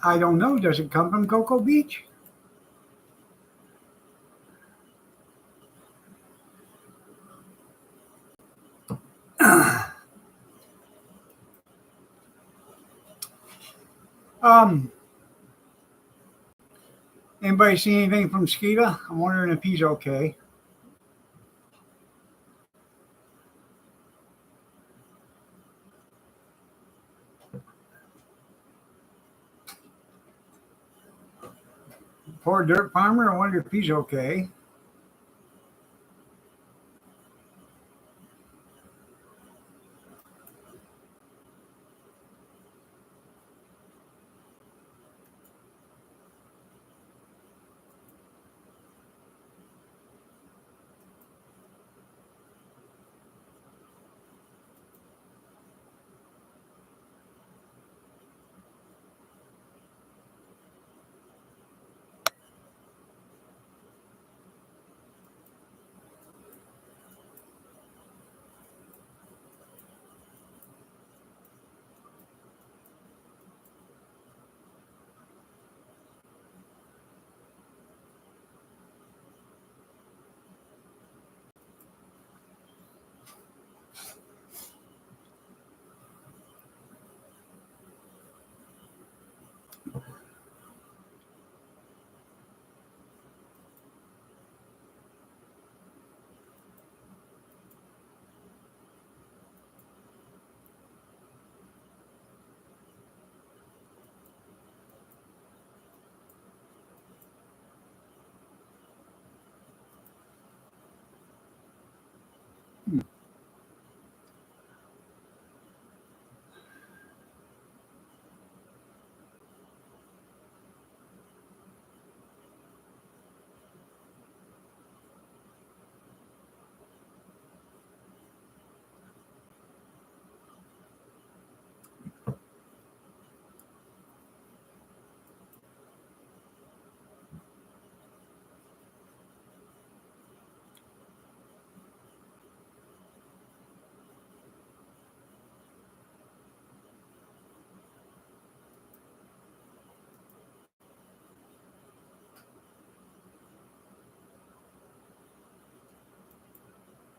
I don't know. Does it come from Cocoa Beach? Um, Anybody see anything from Skeeta? I'm wondering if he's okay. Poor dirt farmer. I wonder if he's okay.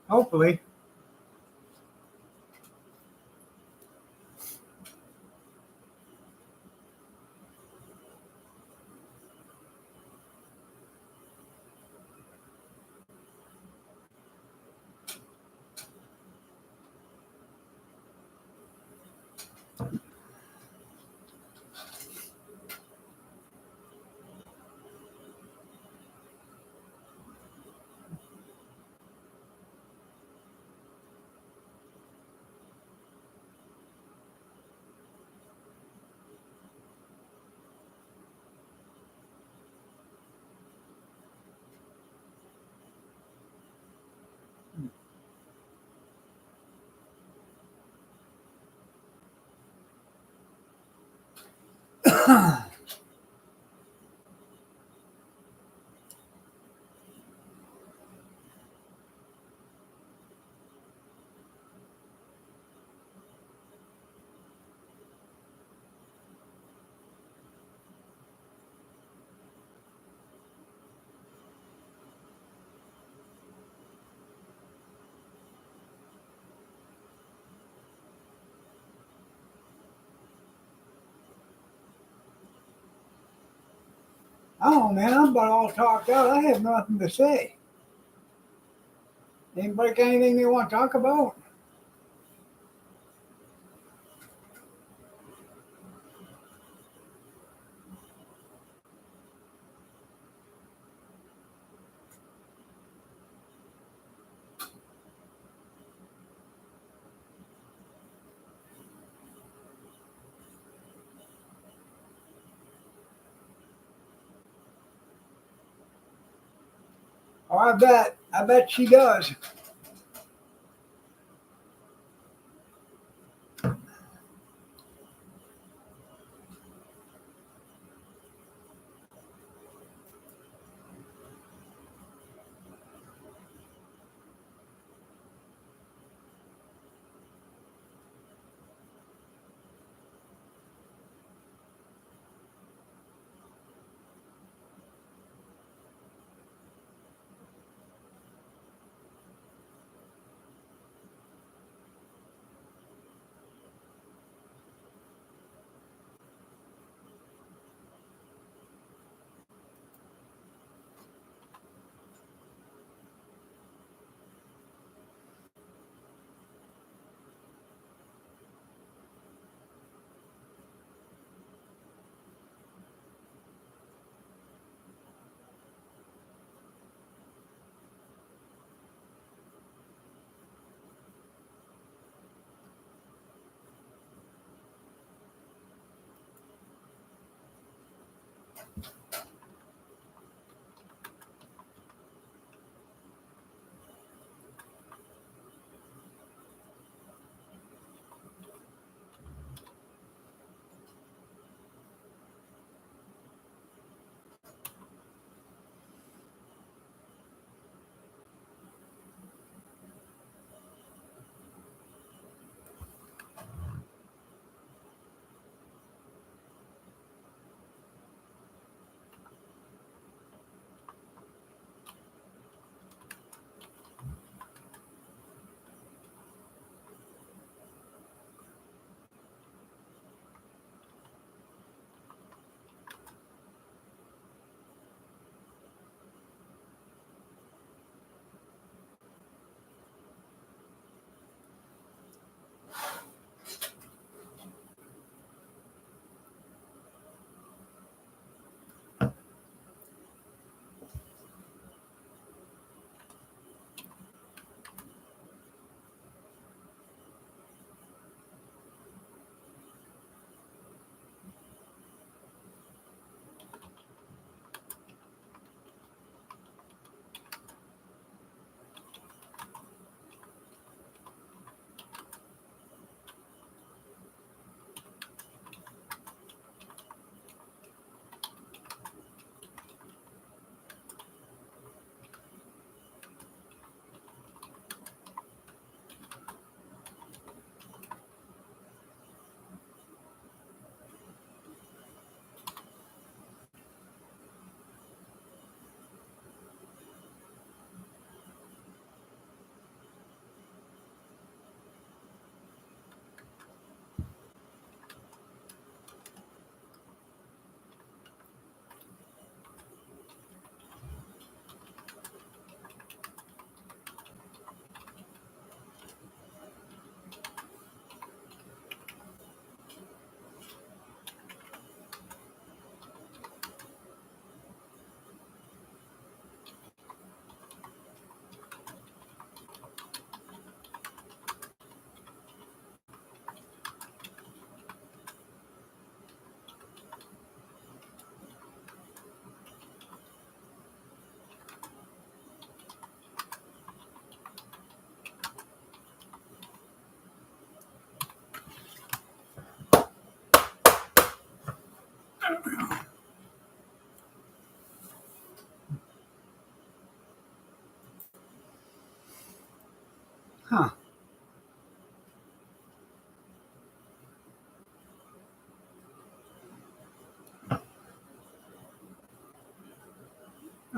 Hopefully. Oh man, I'm about all talked out. I have nothing to say. Anybody got anything they want to talk about? Oh, I bet she does.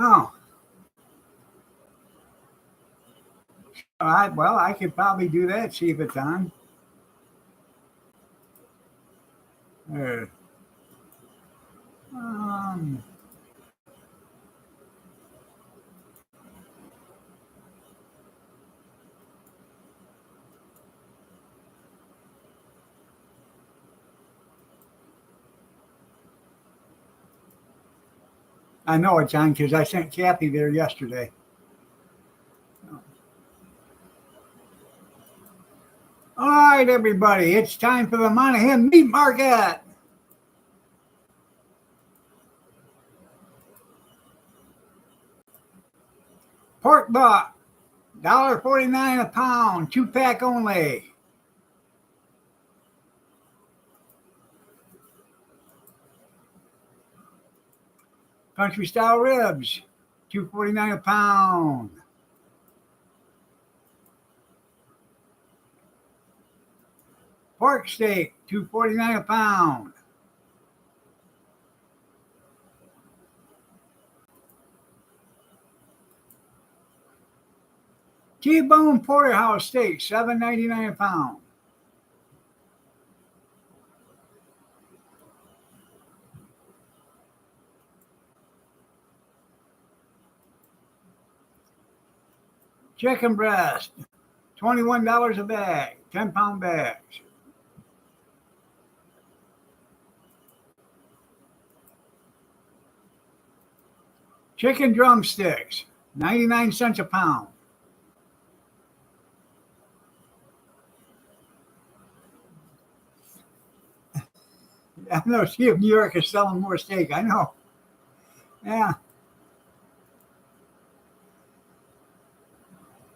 Oh. Well, I could probably do that, see if it's on. Uh, um, I know it's on because I sent Kathy there yesterday. All right, everybody, it's time for the Monahan Meat Market. Pork butt, $1.49 a pound, 2-pack only. Country style ribs, $2.49 a pound. Pork steak, $2.49 a pound. T-bone porterhouse steak, $7.99 a pound. Chicken breast, $21 a bag, 10-pound bags. Chicken drumsticks, 99 cents a pound. I know, see if New York is selling more steak. I know. Yeah.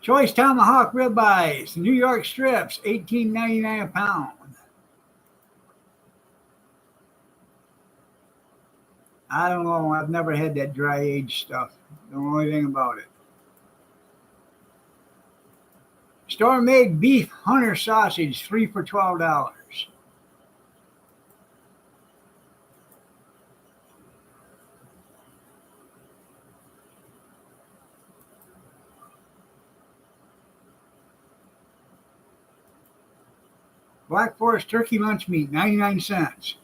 Choice tomahawk ribeyes, New York strips, $18.99 a pound. I don't know. I've never had that dry age stuff. Don't know anything about it. Store made beef hunter sausage, 3 for $12. Black Forest turkey lunch meat, 99 cents.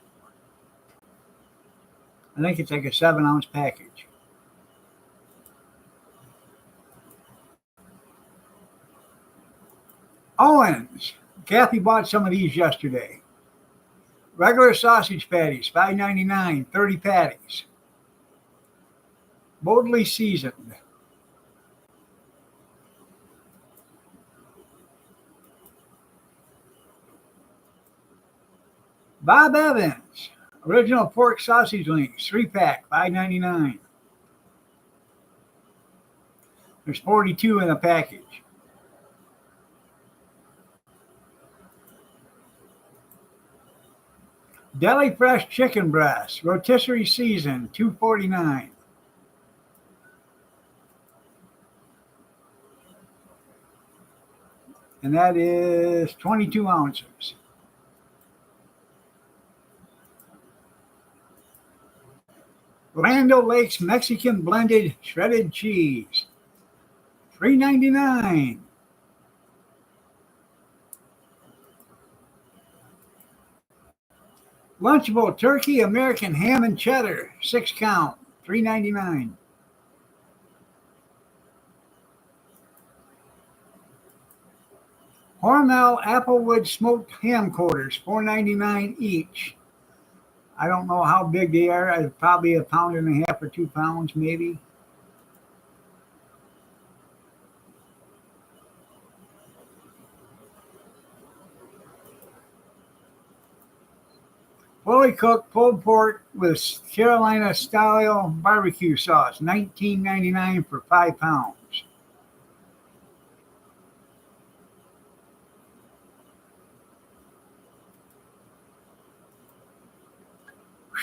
I think it's like a 7-ounce package. Owens. Kathy bought some of these yesterday. Regular sausage patties, $5.99, 30 patties. Boldly seasoned. Bob Evans. Original pork sausage links, 3-pack, $5.99. There's 42 in the package. Deli fresh chicken breast, rotisserie seasoned, $2.49. And that is 22 ounces. Land O'Lakes Mexican blended shredded cheese, $3.99. Lunchable turkey American ham and cheddar, 6 count, $3.99. Hormel Applewood smoked ham quarters, $4.99 each. I don't know how big they are. Probably 1.5 pounds or 2 pounds, maybe. Fully cooked pulled pork with Carolina style barbecue sauce, $19.99 for 5 pounds.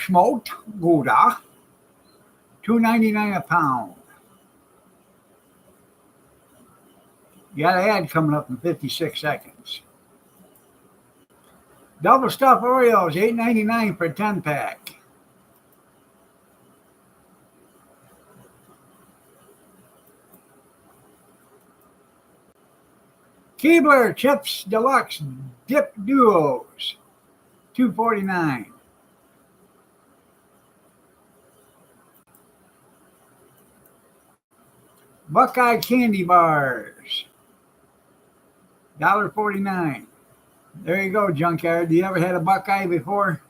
Smoked Gouda, $2.99 a pound. You got an ad coming up in 56 seconds. Double stuffed Oreos, $8.99 for a 10-pack. Keebler Chips Deluxe Dip Duos, $2.49. Buckeye Candy Bars, $1.49. There you go, Junkyard. You ever had a Buckeye before?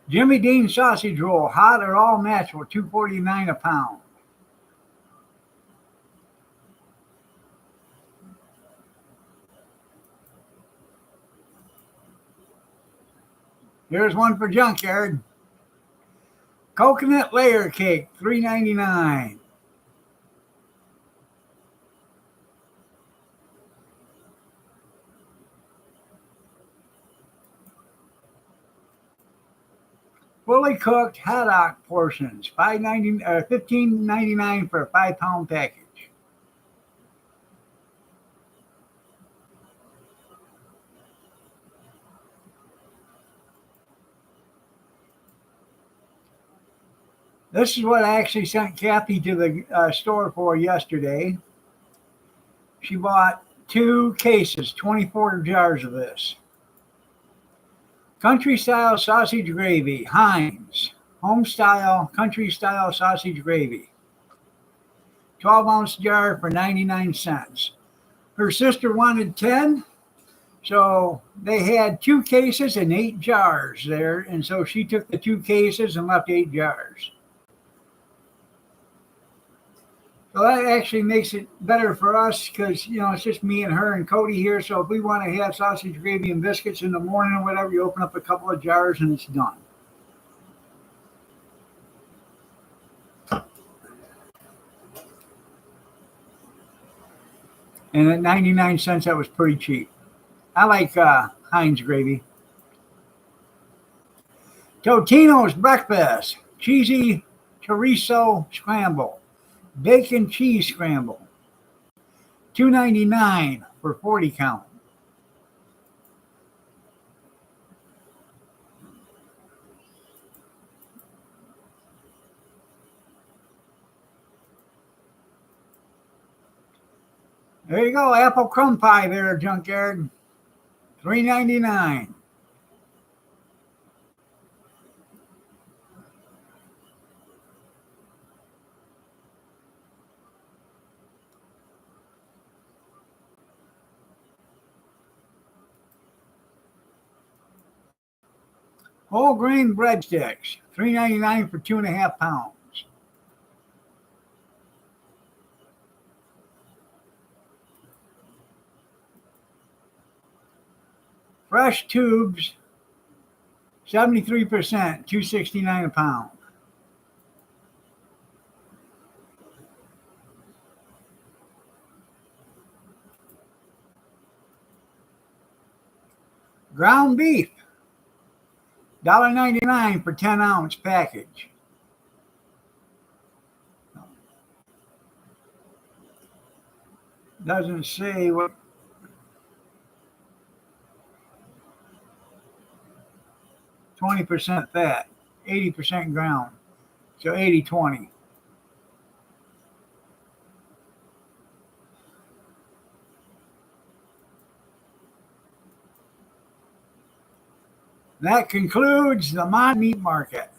Jimmy Dean sausage roll, hot or all natural, $2.49 a pound. Here's one for Junkyard. Coconut layer cake, $3.99. Fully cooked haddock portions, $15.99 for a 5-pound package. This is what I actually sent Kathy to the store for yesterday. She bought 2 cases, 24 jars of this. Country style sausage gravy, Heinz. Home style, country style sausage gravy. 12-ounce jar for 99 cents. Her sister wanted 10, so they had 2 cases and 8 jars there. And so she took the 2 cases and left 8 jars. So that actually makes it better for us because, you know, it's just me and her and Cody here. So if we want to have sausage gravy and biscuits in the morning or whatever, you open up a couple of jars and it's done. And at 99 cents, that was pretty cheap. I like Heinz gravy. Totino's breakfast, cheesy chorizo scramble. Bacon cheese scramble, $2.99 for 40 count. There you go, apple crumb pie there, Junkyard, $3.99. Whole grain breadsticks, $3.99 for 2.5 pounds. Fresh tubes, 73%, $2.69 a pound. Ground beef, $1.99 for 10-ounce package. Doesn't say what. 20% fat, 80% ground, so 80-20. That concludes the Mont Meat Market.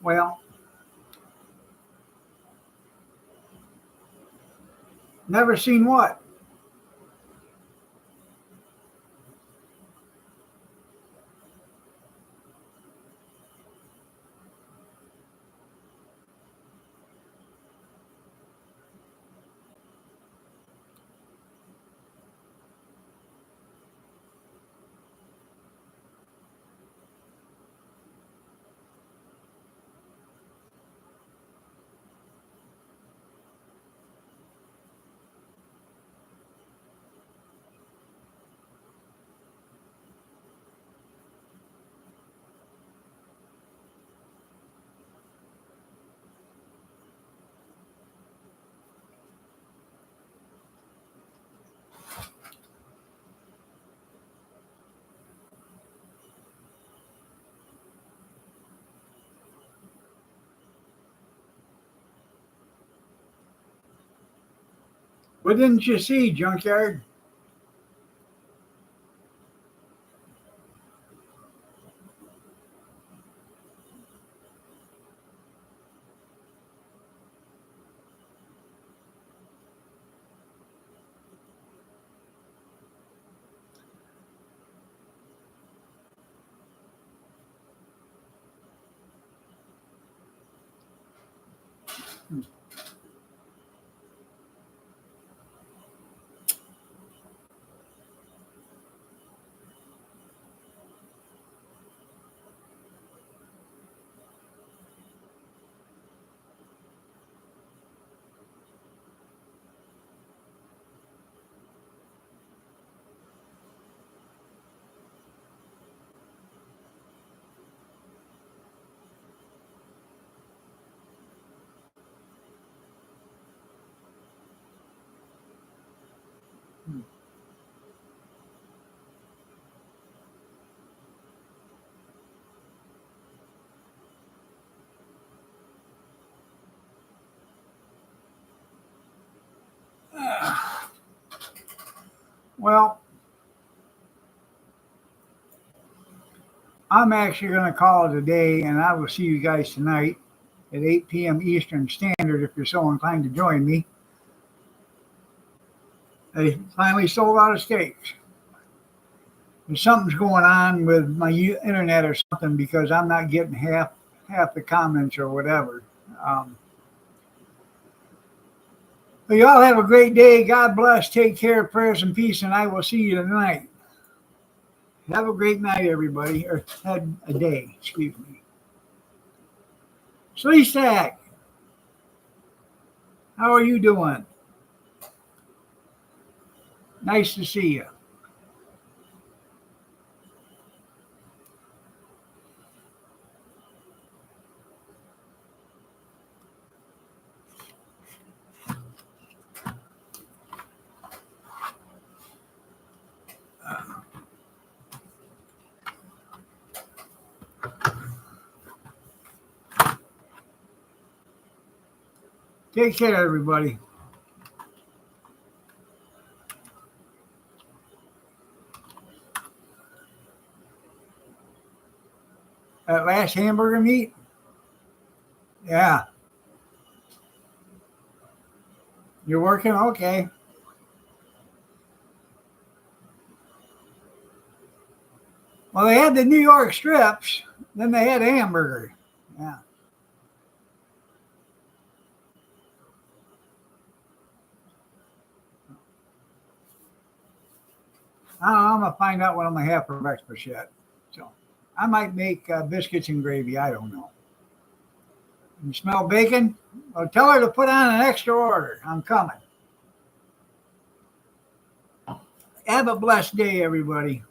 Well, never seen what? What didn't you see, Junkyard? Well, I'm actually going to call it a day, and I will see you guys tonight at 8 p.m. Eastern Standard if you're so inclined to join me. They finally sold out of steaks. And something's going on with my internet or something because I'm not getting half the comments or whatever. But y'all have a great day. God bless. Take care. Prayers and peace, and I will see you tonight. Have a great night, everybody. Or had a day, excuse me. Sleestack, how are you doing? Nice to see you. Take care, everybody. That last hamburger meat? Yeah. You're working? Okay. Well, they had the New York strips, then they had a hamburger. Yeah. I don't know, I'm going to find out what I'm going to have for breakfast yet. So I might make biscuits and gravy. I don't know. You smell bacon? Well, tell her to put on an extra order. I'm coming. Have a blessed day, everybody.